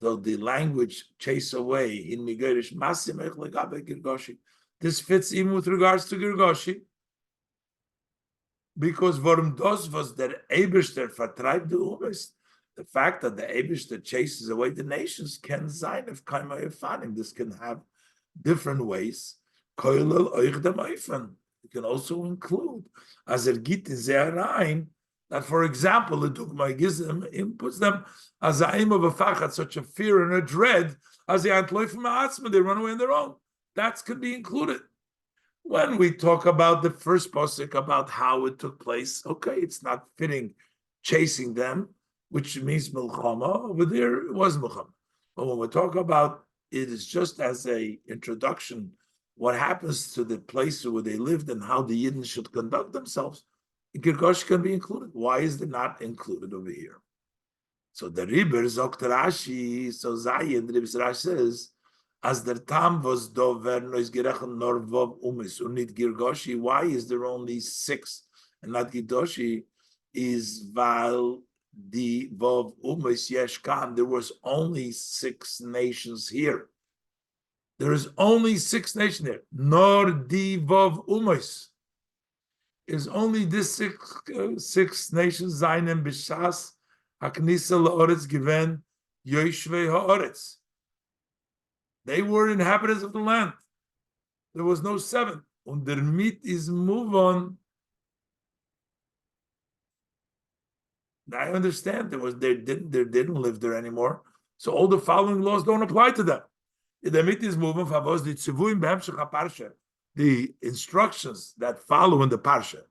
So the language chase away in Migerish Masim Echlegabe Girgashi. This fits even with regards to Girgashi, because warum das was der Eberster vertreibt the Umes. The fact that the Abish that chases away the nations can sign of Kaimayafanim. This can have different ways. It can also include as git in Ze'arain, that, for example, the Dugmagism inputs them as a aim of a fachat, such a fear and a dread, as the Antloifim Atzma, they run away on their own. That could be included. When we talk about the first posik, about how it took place, okay, it's not fitting chasing them, which means milchama. Over there, it was milchama. But when we talk about it, is just as a introduction, what happens to the place where they lived and how the Yidden should conduct themselves, Girgosh can be included. Why is it not included over here? So the Riber Zokt Rashi, so Zayin, the Riber Rashi says, as der Tam was dover nois gerechen nor vov umis unit Girgoshi. Why is there only 6 and not Girgoshi? Is val the vov umis yeshkan. There was only 6 nations here. There is only 6 nations there. Nor di vov umis. Is only this 6 nations Zainen b'shas haknisa la'oretz given yoshvei ha'oretz. They were inhabitants of the land. There was no 7. Und der mit is move on. I understand they didn't live there anymore. So all the following laws don't apply to them. The mit is move on. The instructions that follow in the parsha.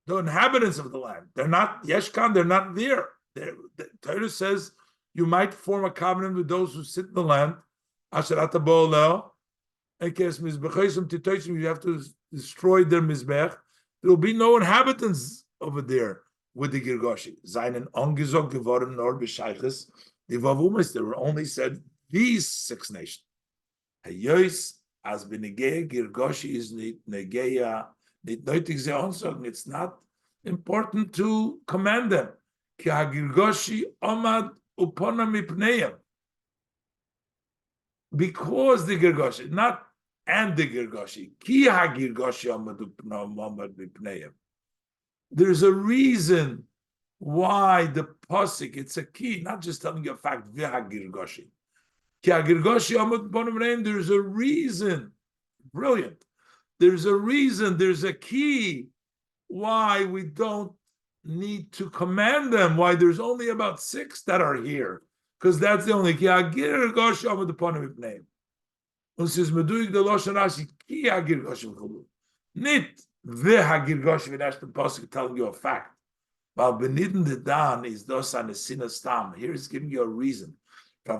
The inhabitants of the land. They're not Yeshkan. They're not there. The Torah says you might form a covenant with those who sit in the land. You have to destroy their mizbech. There will be no inhabitants over there with the Girgoshi. There were only said these 6 nations. As Benegeya Girgoshi is Negeya, it's not important to command them. Girgoshi Omad Uponam Ipneim. Because the Girgoshi, not and the Girgoshi. Ki ha-Girgoshi Omad Ipneim. There's a reason why the Pasik, it's a key, not just telling you a fact, Viha Girgoshi. There's a reason, brilliant. There's a reason, there's a key why we don't need to command them, why there's only about 6 that are here. Because that's the only key. Nit telling you a fact. While benidin the dan is dos an stam. Here is giving you a reason. We're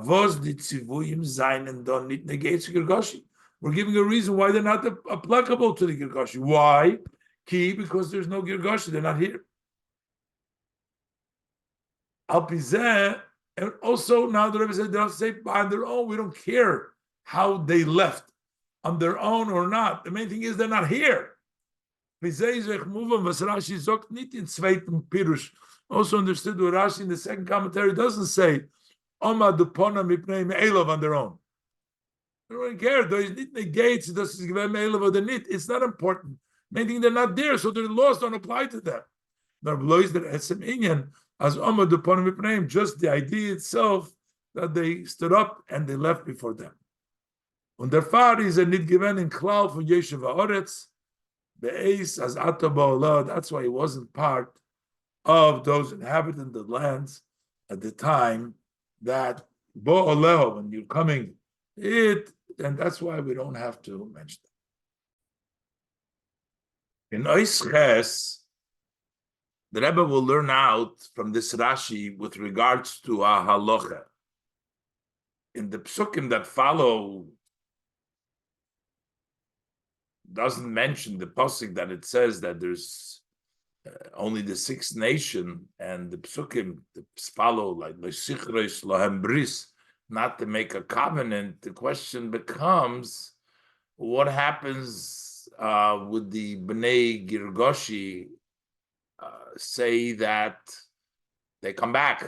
giving a reason why they're not applicable to the Girgoshi. Why? Key, because there's no Girgoshi, they're not here. And also now the Rebbe said they don't say on their own. We don't care how they left on their own or not. The main thing is they're not here. Also understood what Rashi in the second commentary doesn't say Omad Dupona Mipnei Me'elav on their own. They don't care. It's not important. Main thing they're not there, so their laws don't apply to them. As Omad Dupona Mipnei, just the idea itself that they stood up and they left before them. Und der Fahr is a nit given in Klal for Yeshiva Oretz. The Ace as Atabah, that's why he wasn't part of those inhabiting the lands at the time that Bo'oleo, when you're coming, and that's why we don't have to mention that. In Oisches, the Rebbe will learn out from this Rashi with regards to a halacha. In the psukim that follow, doesn't mention the pasuk that it says that there's only the 6th nation, and the psukim follow like l'sichreis lahem bris, not to make a covenant. The question becomes, what happens with the Bnei Girgoshi? Say that they come back.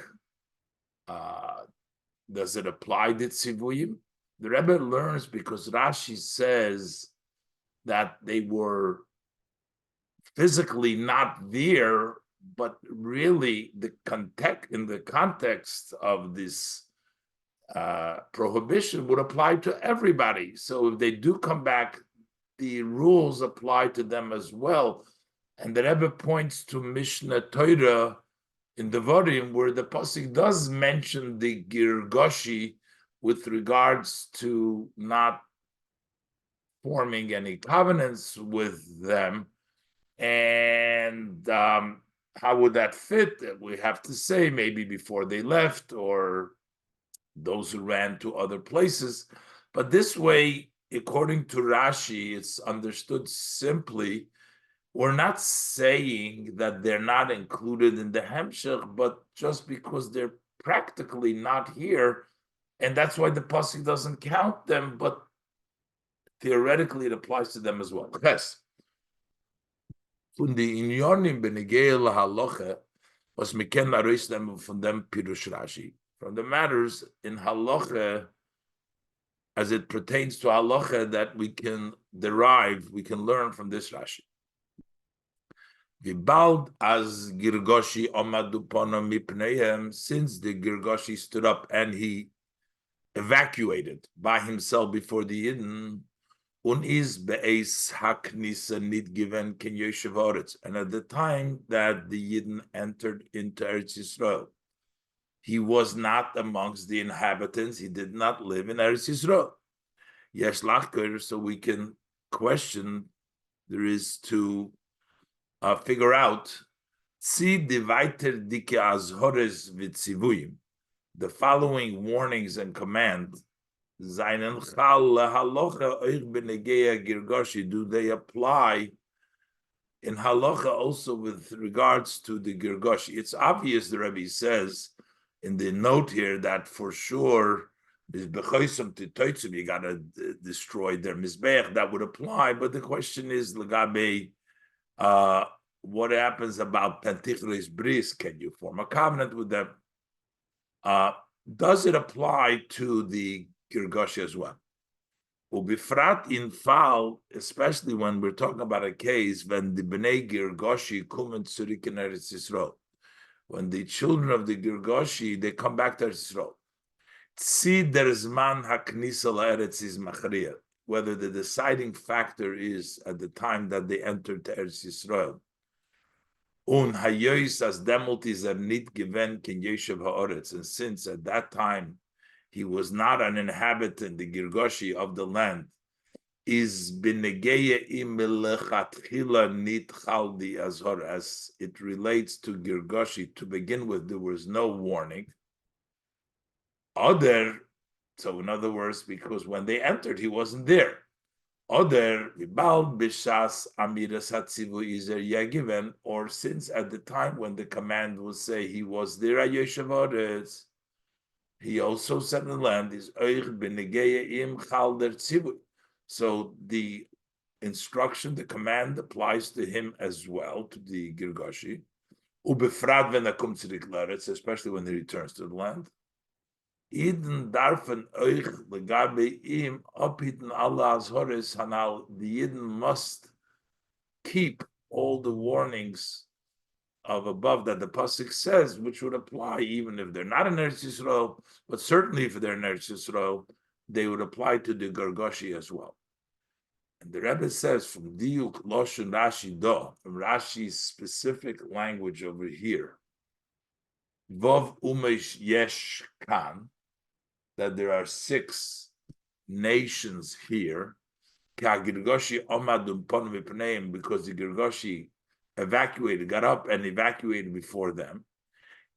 Does it apply to tzivuyim? The Rebbe learns because Rashi says that they were physically not there, but really in the context of this prohibition would apply to everybody. So if they do come back, the rules apply to them as well. And the Rebbe points to Mishnah Torah in the Devarim, where the pasuk does mention the Girgoshi with regards to not forming any covenants with them. And how would that fit? We have to say maybe before they left or those who ran to other places. But this way, according to Rashi, it's understood simply, we're not saying that they're not included in the Hemshech, but just because they're practically not here, and that's why the pasuk doesn't count them, but theoretically it applies to them as well. Yes. Von die Inyonim benegei lahalocha, was me ken narois them von dem Pirush Rashi. From the matters in halacha, as it pertains to halacha, that we can learn from this Rashi. Vibald as Girgoshi omadu pono mipneihem, since the Girgoshi stood up and he evacuated by himself before the Yidden, is be'es haknisa nit given ken yoshev haaretz, and at the time that the Yidden entered into Eretz Yisrael, he was not amongst the inhabitants. He did not live in Eretz Yisrael. Yesh lachker, so we can question. There is to figure out the following warnings and commands. Do they apply in halacha also with regards to the Girgoshi? It's obvious, the Rebbe says in the note here, that for sure you got to destroy their mizbeach. That would apply, but the question is, Lagabe, what happens about Pentichres Bris? Can you form a covenant with them? Does it apply to the Girgoshi as well? Ubifrat in Fal, especially when we're talking about a case when the Bnei Girgoshi kumen zurück in Eretz Yisrael, when the children of the Girgoshi, they come back to Eretz Yisrael. Tzi der Zman haknisa la'eretz is machriya, whether the deciding factor is at the time that they entered to Eretz Yisrael. Un hayois as demultis are nit given ken yeshev haaretz, and since at that time he was not an inhabitant, the Girgoshi of the land, is benegeya im lechatchila nit chaldi azhar, as it relates to Girgoshi. To begin with, there was no warning. Other, so in other words, because when they entered, he wasn't there. Other, bishas amiras hatzivu izer yagiven, or since at the time when the command will say he was there, ayeshav, he also said in the land is oich benegeya im chalder tzivu. So the instruction, the command applies to him as well, to the Girgoshi. Ubefrad venakum tzirik laretz, especially when he returns to the land. Eden darfen euch legabe im abhitten Allah azhores hanal. The Yidden must keep all the warnings of above that the pasuk says, which would apply even if they're not in Eretz Yisrael, but certainly if they're in Eretz Yisrael, they would apply to the Girgoshi as well. And the Rebbe says from Diuk Loshen Rashi Do, from Rashi's specific language over here, Vov Umesh Yesh Kan, that there are 6 nations here, because the Girgoshi got up and evacuated before them,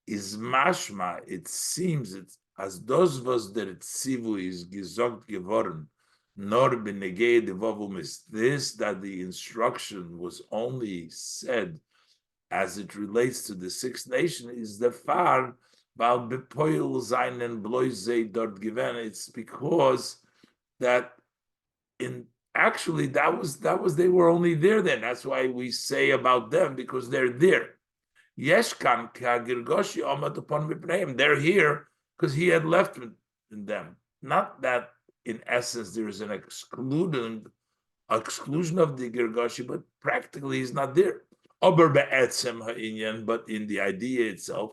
is mashma, it seems, it's as those was der Tzivu is gesagt geworden, nor benegei devovum, is this, that the instruction was only said as it relates to the 6th nation, is the far. It's because that that was they were only there then. That's why we say about them, because they're there. Yeshkan Girgoshi Amad upon Mipneim. They're here because he had left in them. Not that in essence there is an exclusion of the Girgoshi, but practically he's not there. Aber be'etzem ha'inyan, but in the idea itself,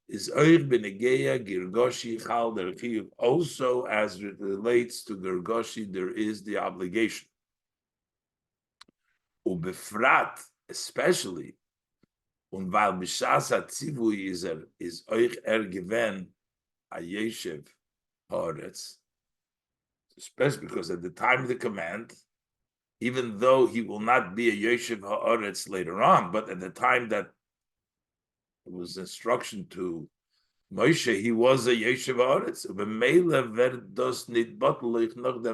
is oich benegeya girgoshi chal der chiyuv. Also, as it relates to girgoshi, there is the obligation. Ubefrat, especially, und weil b'shas hatzivui is oich given a yeshiv haaretz, especially because at the time of the command, even though he will not be a yeshiv haaretz later on, but at the time that it was instruction to Moshe, he was a yeshiv haaretz.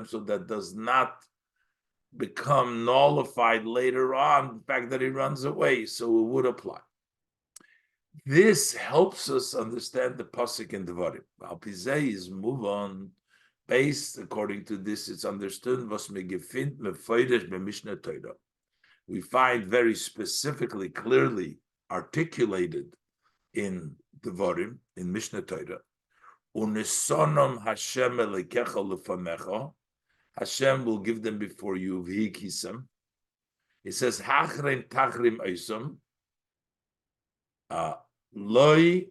So that does not become nullified later on, the fact that he runs away, so it would apply. This helps us understand the pasuk in Devarim. Alpizei is move on. Based according to this, it's understood was me gefind me feidish be Mishnah Torah. We find very specifically, clearly articulated in Devarim, in Mishnah Torah. Unisonom Hashem elekecha lefanecha. Hashem will give them before you. V'hikisam. It says hachrim tachrim oisam. Loi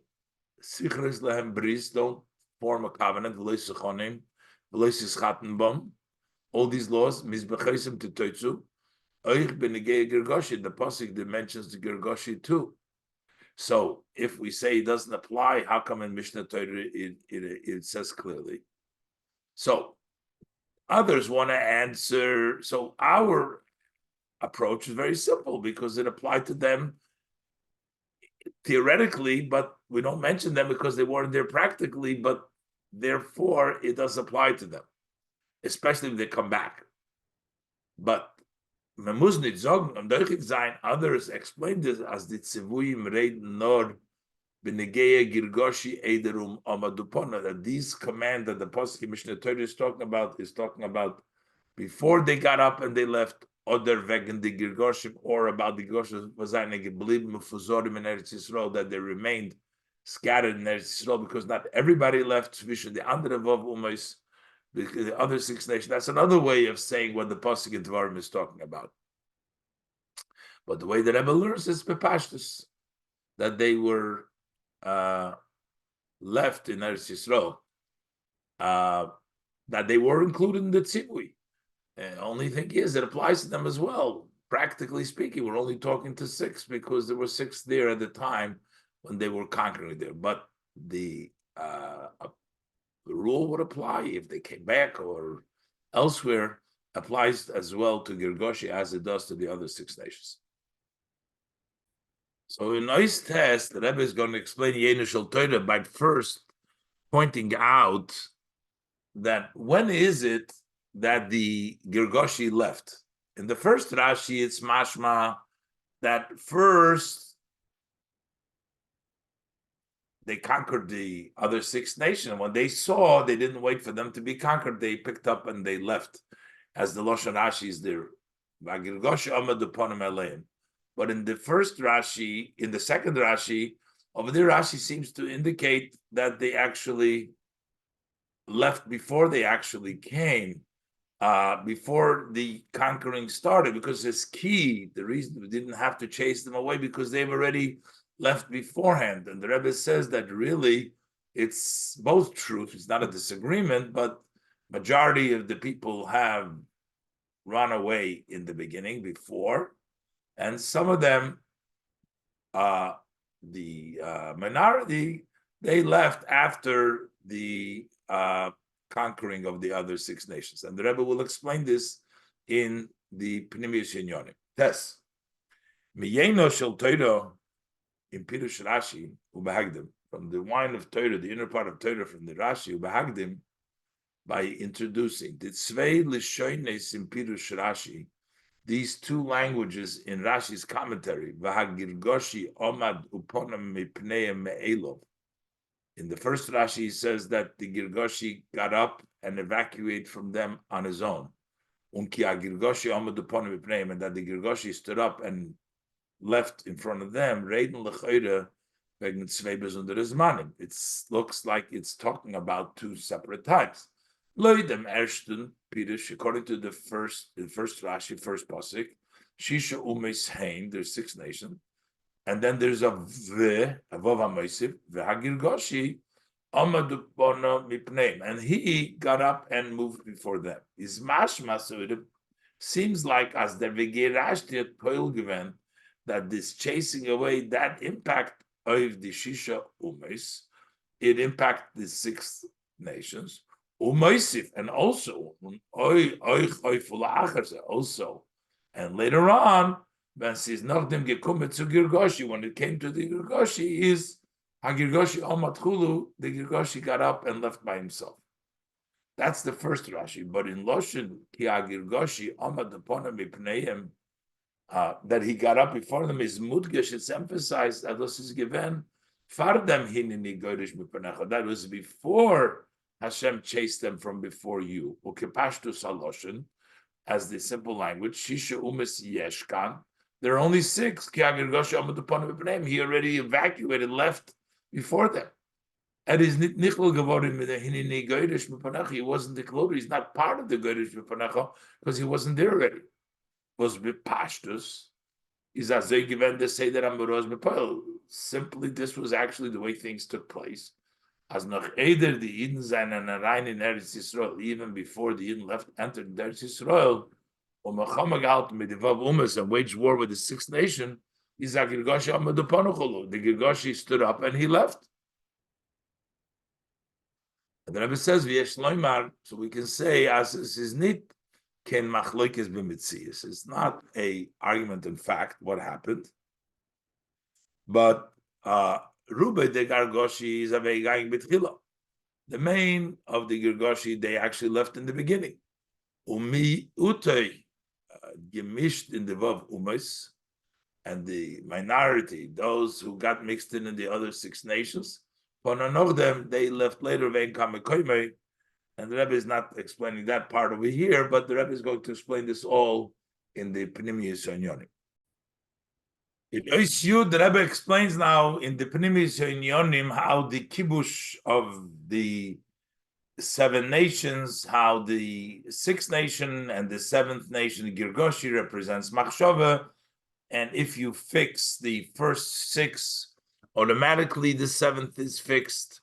sichres lehem bris. Don't form a covenant. V'loi sechonim. V'loi sischaten bom. All these laws mizbechesim to toitzu. Oich benegei gergoshi. The pasuk that mentions the gergoshi too. So if we say it doesn't apply, how come in Mishnah Torah it says clearly? So others want to answer. So our approach is very simple because it applied to them theoretically, but we don't mention them because they weren't there practically, but therefore it does apply to them, especially if they come back. But others explain this as the tzivuyim reid nor b'negeya girgoshi ederum amadupona, that these command that the pasuk Mishnah Torah is talking about before they got up and they left, oder wegen the girgoshim, or about the girgoshim was geblieben mefuzorim in Eretz Yisrael, that they remained scattered in Eretz Yisrael because not everybody left. The andere vav umos, the other 6 nations. That's another way of saying what the pasuk in Devarim is talking about. But the way the Rebbe learns is bepashtus, that they were left in Eretz Yisrael, that they were included in the tzivui. Only thing is, it applies to them as well. Practically speaking, we're only talking to 6 because there were 6 there at the time when they were conquering there. But the rule would apply if they came back or elsewhere, applies as well to Girgoshi as it does to the other 6 nations. So in this test, the Rebbe is going to explain Yenishal Torah by first pointing out that when is it that the Girgoshi left? In the first Rashi, it's mashma that first they conquered the other 6 nations. When they saw, they didn't wait for them to be conquered. They picked up and they left, as the Lashon Rashi is there. But in the first Rashi, in the second Rashi, over there, Rashi seems to indicate that they actually left before they actually came, before the conquering started, because it's key. The reason we didn't have to chase them away because they've already left beforehand. And the Rebbe says that really it's both truth. It's not a disagreement, but majority of the people have run away in the beginning before, and some of them, the minority, they left after the conquering of the other 6 nations. And the Rebbe will explain this in the Pnimius Yinyonim. Tes. Miyeno shel Torah in Pirush Rashi ubehagdim, from the wine of Torah, the inner part of Torah, from the Rashi ubehagdim, by introducing the Tzvei Lishoines in Pirush Rashi, these 2 languages in Rashi's commentary, V'hagirgoshi omad uponam mipneim me'elov. In the first Rashi, he says that the Girgoshi got up and evacuated from them on his own. Unki Girgoshi omad uponam mipneim, and that the Girgoshi stood up and left in front of them. Reiden lechoyre wegen tzvei besondere zmanim. It looks like it's talking about 2 separate times. Loidem ersten Pirush, according to the first Rashi, first pasuk, Shisha umes hein, there's 6 nations. and then there's a vav hamoisif, v'hagirgoshi, amadu pono mipneim, and he got up and moved before them. Is mashma, so it seems like as the v'gerashti poil given, that this chasing away, that impact of the shisha umes, it impact the 6 nations. Umoisif, and also also, and later on, when says Nachdim Gekumet to Girgoshi, when it came to the Girgoshi, is Hagirgoshi Omatchulu, the Girgoshi got up and left by himself. That's the first Rashi. But in Loshin, Ki Hagirgoshi Omad Uponim Mipneim, that he got up before them is Mudgesh. It's emphasized that this is given Fardem Hinini Goyrish Mipanecha. That was before Hashem chased them from before you. Ukepashtu Saloshin, as the simple language, Shisha Umis Yeshkan. There are only 6. He already evacuated, left before them. And he's nichol gavorim with the hinini goyrish mipanecha. He wasn't the Kloder. He's not part of the goyrish mipanecha because he wasn't there already. Was bepashtus. Is as they given to say that Amoroz Mepal. Simply, this was actually the way things took place. As noch Eder the Eden sein and rein in Eretz Yisrael, even before the Eden entered Eretz Yisrael, and waged war with the 6th nation, the Girgoshi stood up and he left. And the Rebbe says, so we can say, as is nit, ken machloikes b'mitzias. It's not a argument in fact what happened, but Rube de Girgoshi is a veigang b'tchila. The main of the Girgoshi they actually left in the beginning. Umi utay gemished in the vav umes, and the minority, those who got mixed in the other 6 nations, for none of them they left later. Vein kamekoime. And the Rebbe is not explaining that part over here, but the Rebbe is going to explain this all in the Pnimiyus Yonyonim. In Oisyu, the Rebbe explains now in the Pnimiyus Yonyonim how the kibush of the 7 nations, how the 6th nation and the 7th nation, Girgoshi, represents Machshava, and if you fix the first 6, automatically the 7th is fixed.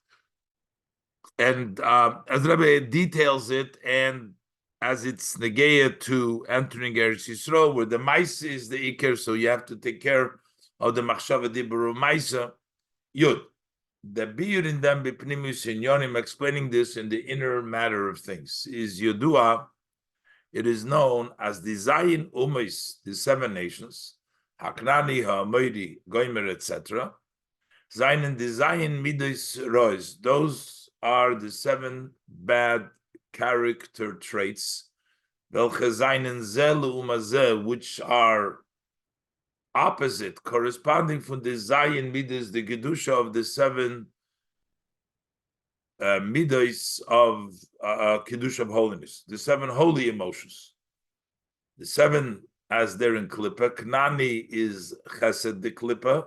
And as Rebbe details it, and as it's negeya to entering Eretz Yisrael, where the Maisa is the Iker, so you have to take care of the Machshava Diburu Maisa, Yud. The Biyud in them, Bipnimus and Yonim, explaining this in the inner matter of things, is Yodua. It is known as the Zayin Umis, the 7 nations, Haknani, Ha'amoidi, Goimer, etc. Zayin and the Zayin Midas Rois, those are the 7 bad character traits, which are opposite, corresponding from the Zayin Midas, the Gedusha of the 7 Midas of Kedusha of holiness, the 7 holy emotions. The 7, as they're in Klippa, Knani is Chesed the Klippa,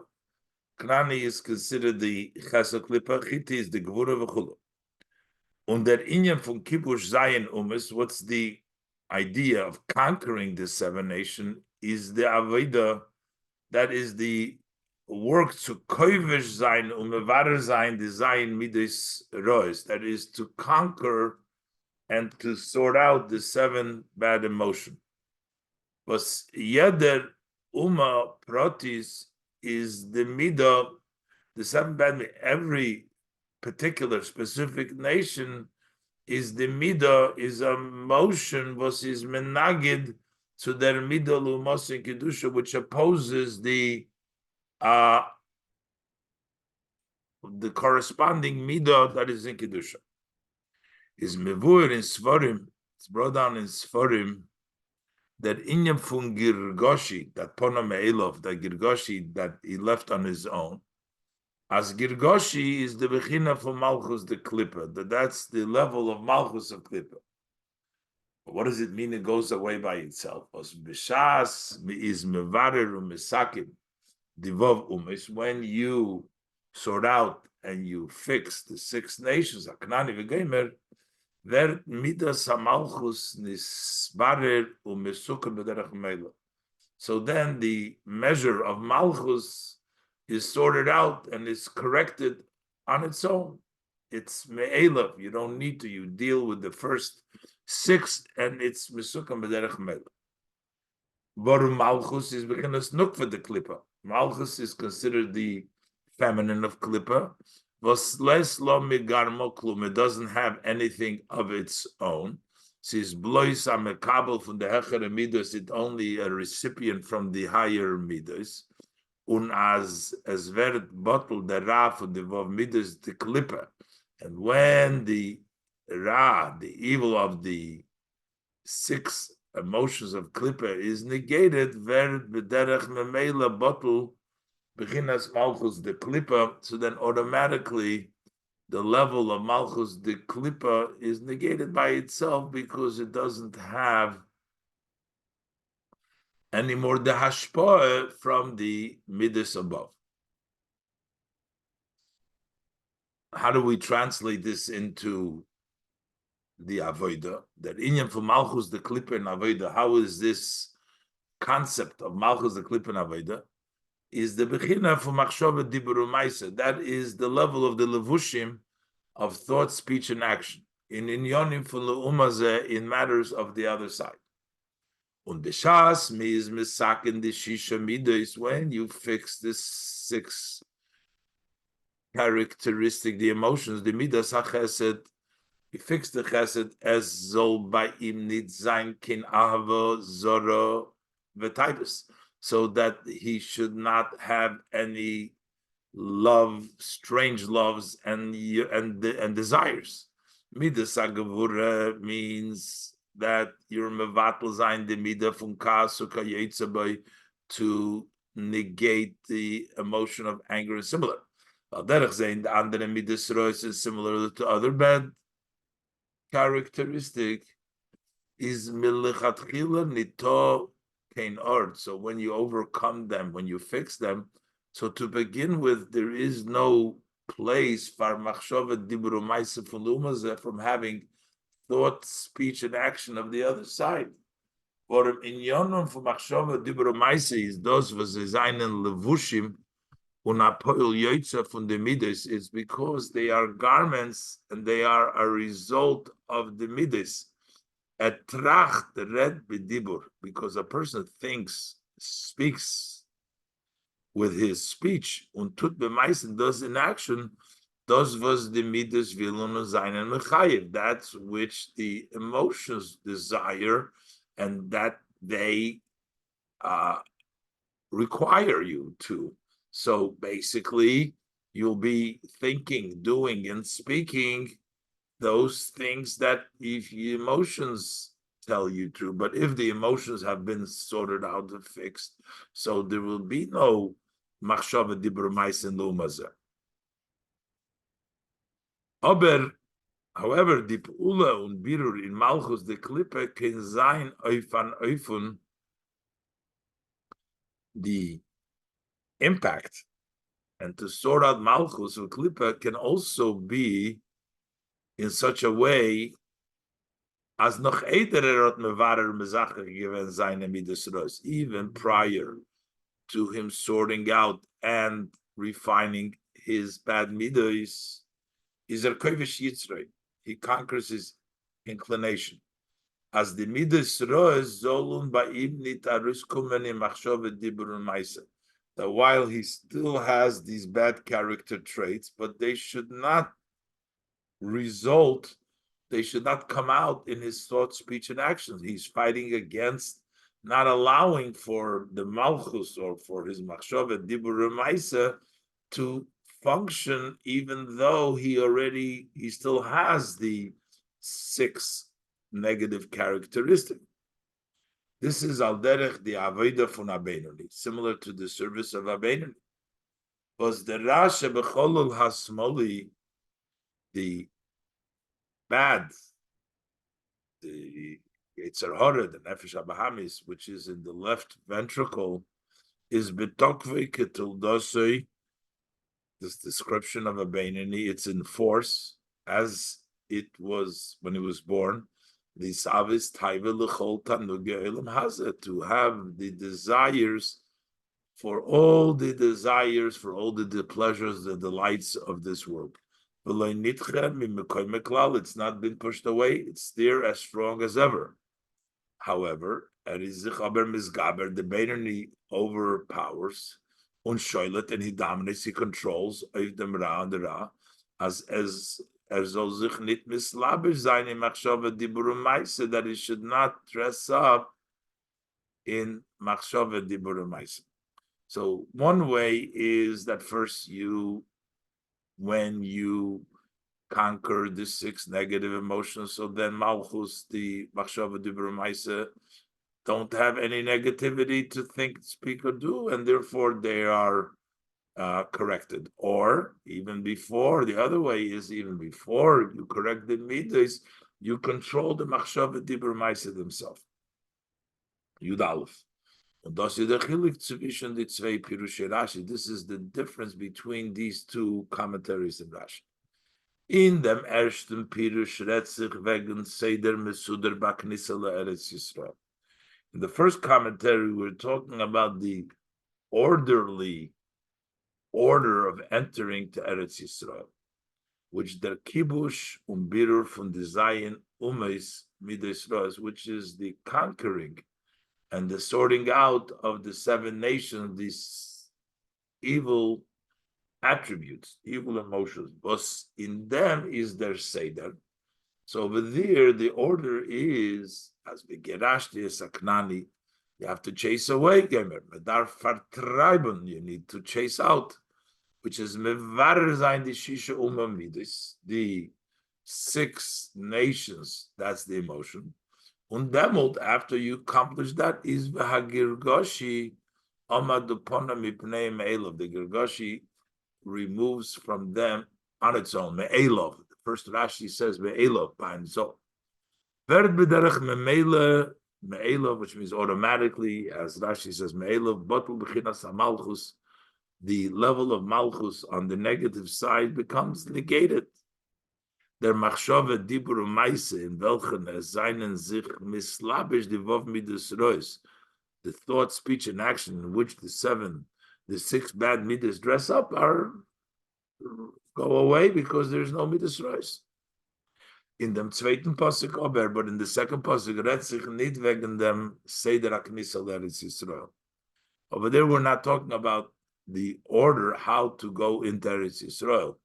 Knani is considered the Chesed Klippa, Chiti is the Gvura v'chulu. Und der Inyan von Kibush Zayin Umes, what's the idea of conquering this 7 nation, is the Aveda, that is the work to Koivish Zayin Umevarer Zayin, the Zayin Midas Rois, that is to conquer and to sort out the 7 bad emotion. But Yeder Uma Protis is the Midah, the 7 bad, every particular specific nation is the midah, is a motion was is menagid to their midah lumos in kedusha, which opposes the corresponding midah that is in kedusha. Is mevur in Sforim, it's brought down in Sforim that inyam fun Girgoshi, that Pona Me'elov, that Girgoshi that he left on his own. As Girgoshi is the Bechina for Malchus the Klippa, that's the level of Malchus of Klippa. What does it mean? It goes away by itself. As Bishas is Mevarer Umesakim Divov Umes, when you sort out and you fix the 6 nations, Aknani v'Geimer, ver midas Malchus nisbarer umesukim b'derech Mela. So then the measure of Malchus is sorted out and is corrected on its own. It's me'elav. You don't need to. You deal with the first 6, and it's mesukam b'derech melech. Boru Malchus is beginner's nook for the klippa. Malchus is considered the feminine of klippa. Was less lo migarmo klum. It doesn't have anything of its own. She's blois amekabel from the hecher midos. It's only a recipient from the higher midos. Un as wird bottle the ra for the vov midos the klippa. And when the ra, the evil of the 6 emotions of klippa is negated, werd b'derech memela bottle beginas malchus the klippa. So then automatically the level of malchus the klippa is negated by itself because it doesn't have anymore the hashpah from the midas above. How do we translate this into the avoda? That inyan for malchus the klippa and avoda. How is this concept of malchus the klippa and avoda? Is the bechina for machshava dibur u'maisa. That is the level of the levushim of thought, speech, and action. In inyonim for leumazeh, in matters of the other side. Und b'shas mi is misakin the shisha midos, when you fix this 6 characteristic, the emotions, the midas hachesed, you fix the chesed as zol by im nit zayin kin ahava zoro v'taibus, so that he should not have any love, strange loves, and desires. Midas agavura means that you're mevatel zayin the midah from kasuka yetzabay, to negate the emotion of anger and similar. Derech zayin the andere midas rois is similar to other bad characteristic is milichatchila nito kain ord. So when you overcome them, when you fix them, so to begin with, there is no place for machshava dibur u'maisa from having thought, speech, and action of the other side. Or in yonom for machshava dibur u'maisa is those was designen levushim unapoil yoitza from the midas. It's because they are garments and they are a result of the midas. At tracht red b'dibur, because a person thinks, speaks with his speech, und tut b'maisen, does in action, those was the midas vilun zayin and mechayev, that's which the emotions desire, and that they require you to. So basically, you'll be thinking, doing, and speaking those things that if the emotions tell you to. But if the emotions have been sorted out and fixed, so there will be no machshava dibur u'maisa and lumaza. However, the peula und birur in malchus the klippe can sein oifun, the impact, and to sort out malchus or klippe can also be in such a way as noch edererot mevarer mezacher given seine midas rois, even prior to him sorting out and refining his bad midas, is kovish yitzrei. He conquers his inclination. As the midas rois zolun ba'im nitarus kumeni machshove dibur u'maisa. That while he still has these bad character traits, but they should not come out in his thought, speech, and actions. He's fighting against not allowing for the malchus or for his machshava dibur u'maisa to function, even though he still has the 6 negative characteristics. This is al derech the avoda fun Abeinoni, similar to the service of Abeinoni. Was the rasha becholol hasmoli, the bad, the Yetzer Hara, the Nefesh HaBahamis, which is in the left ventricle, is betokvei ketildosei. This description of a Beinoni, it's in force as it was when he was born. The savis taiva l'chol tanuga elam hazeh, to have the desires for all the desires, for all the pleasures, the delights of this world. It's not been pushed away, it's there as strong as ever. However, the Beinoni overpowers, and he dominates, he controls as soll sich nicht mislabisch sein in Machshava Diburum Maise, that he should not dress up in Machshava Diburum Maise. So one way is that first when you conquer the 6 negative emotions, so then Malchus, the Machshava Diburum Maise, don't have any negativity to think, speak, or do, and therefore they are corrected. Or even before, the other way is even before you correct the midas, you control the Machshava Dibur Maisa themselves. Yud Aleph. This is the difference between these two commentaries in Rashi. In dem ersten Pirush redt sich wegen Seder Mesuder Baknisa Eretz Yisrael. In the first commentary, we're talking about the orderly order of entering to Eretz Yisrael, which der Kibush Birur von Desayin Umeis Midisros, which is the conquering and the sorting out of the 7 nations, these evil attributes, evil emotions. But in them is their Seder. So over there, the order is, as we gerashti saknani, you have to chase away, Gemer. Medar vertreiben, you need to chase out, which is mevarer zayin the shisha umamidis, the 6 nations, that's the emotion. Und demult, after you accomplish that, is v'hagirgoshi amadupona mipnei me'elov. The girgoshi removes from them on its own, me'elov. The first Rashi says me'elov, by himself. Verd b'derech me'elov, which means automatically, as Rashi says, me'elov, botul b'chinas ha'malchus, the level of malchus on the negative side becomes negated. Der Machshava Dibur Maise in welchen seinen sich mislabisch divov midas rois, the thought, speech, and action in which the 6 bad midas dress up go away because there's no midas rois. In dem zweiten Pasuk aber, but in the second Pasuk, redt sich nicht wegen dem Seder HaKnisa Eretz Yisrael. Over there, we're not talking about the order how to go into Eretz Yisrael,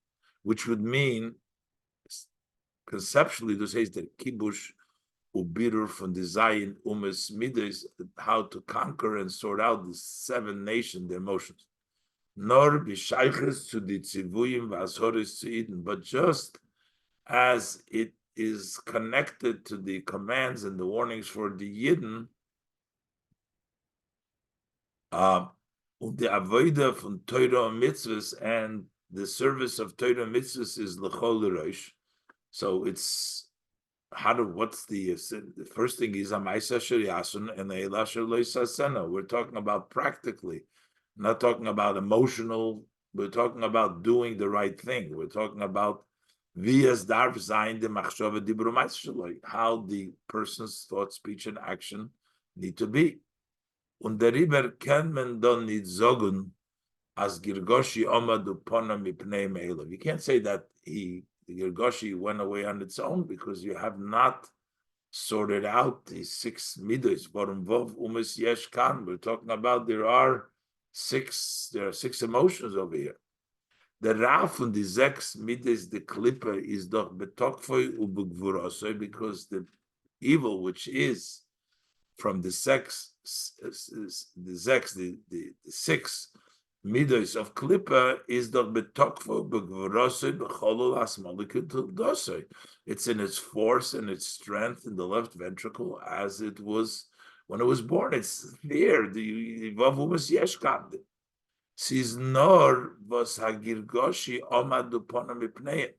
which would mean conceptually, this says that kibush ubirur from the Zayin umes midas, how to conquer and sort out the 7 nations, the emotions. Nor b'shayches to the tzivuyim v'ashoris to Eden, but just as it is connected to the commands and the warnings for the Yidden, the avodah from Torah and mitzvahs, and the service of Torah and mitzvahs is l'chol l'rosh. So it's what's the first thing is amaisa sheriasun and eilasher loisasena. We're talking about practically, not talking about emotional. We're talking about doing the right thing. We're talking about vias darf sein de machshava dibrumayt, how the person's thought, speech, and action need to be. Und darüber kann man dann nicht sagen, as girgoshi omadu pona mipnei me'elav. You can't say that the girgoshi went away on its own because you have not sorted out the 6 midos. We're talking about there are 6 emotions over here. The Raf und the 6 midos, the klippe, is doch betokfoi ubegvurosoi, because the evil which is from the 6 midos of klipa is the betokfo begvorosei becholol asmalikut dosei. It's in its force and its strength in the left ventricle as it was when it was born. It's there. The vavumas yeshkand. Siz nor was hagirgoshi omad upon mipnei.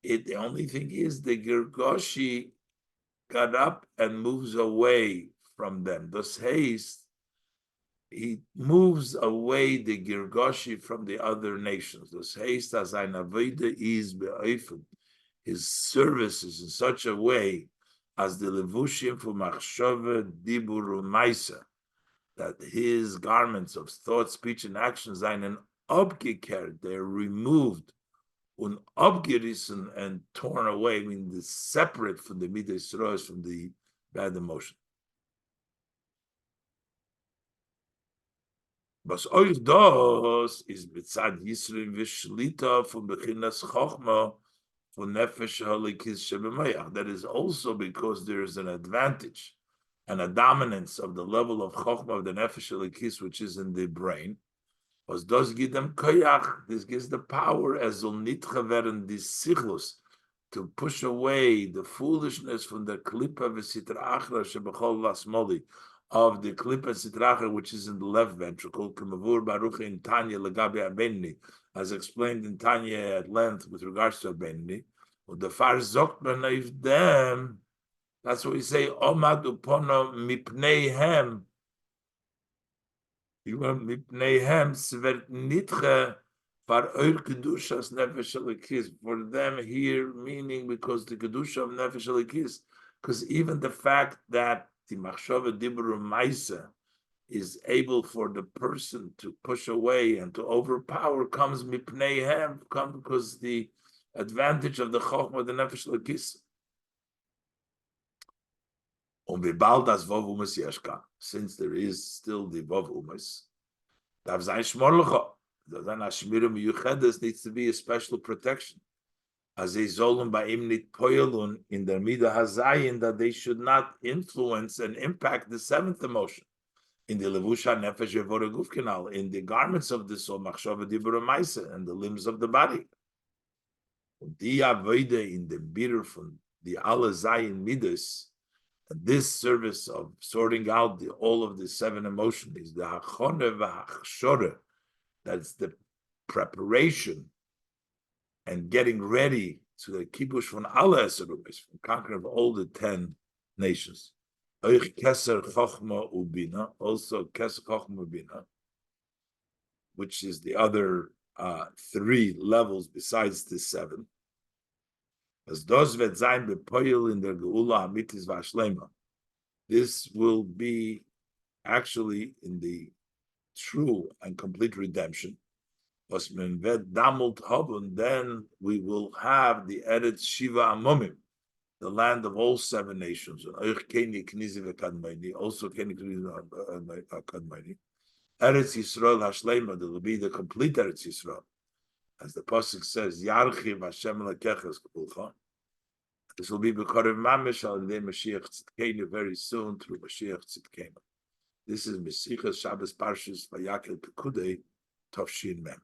The only thing is the girgoshi got up and moves away from them. Thus haste. He moves away the Girgoshi from the other nations. Thus haste as ein avida is be'ofen. His service is in such a way as the levushim for machshava diburu maisa, that his garments of thought, speech, and action seien abgekehrt, they're removed, und abgerissen and torn away, I mean, they're separate from the midas rosh, from the bad emotion. Was euch das ist bezad Yisrael v'shlita von bechinas chochma von nefesh halikis shebemayach. That is also because there is an advantage and a dominance of the level of chochma of the nefesh halikis, which is in the brain. Was das gibt them koyach? This gives the power as ul nitcha werden dis sichlus, to push away the foolishness from the klipa v'sitra achra shebechol lasmoli, of the klipa sitracha, which is in the left ventricle, k'mavur baruch in Tanya legabi abenni, as explained in Tanya at length with regards to abenni. The far zokt if them, that's what we say, omad upono mipneihem. Mipneihem svert nitche for them here, meaning because the kedusha of nefesh alikis, because even the fact that the machshava dibur maisa is able for the person to push away and to overpower comes mipneihem, come because the advantage of the chokhmah of the nefesh alikis. Since there is still the vav umas, needs to be a special protection. As a zolum ba'im nit poyelun in the midah hazayin, that they should not influence and impact the seventh emotion. In the levusha nefesh yevore guf canal, in the garments of the soul, machshava dibur maisa, and the limbs of the body. The avoide in the bitter from the ala zayin midas. This service of sorting out all of the seven emotions is the hachone v'hachshore. That's the preparation and getting ready to the kibush from Allah Eserubis, from conquering of all the 10 nations. Oich keser chochma ubina, also keser chochma ubina, which is the other 3 levels besides the 7. As dos vet zayin bepoyel in der geula hamitis v'ashlema. This will be actually in the true and complete redemption. Then we will have the Eretz Shiva Amomim, the land of all 7 nations. Also, Eretz Yisrael Hashlema, there will be the complete Eretz Yisrael. As the Pasuk says, Yarchiv Hashem Lekechas Kulcha. This will be B'Korev Mamish al Yidei Mashiach Tzidkenu very soon through Mashiach Tzidkenu. This is Mesichas Shabbos Parshas Vayakel Pekudei Tavshin Mem.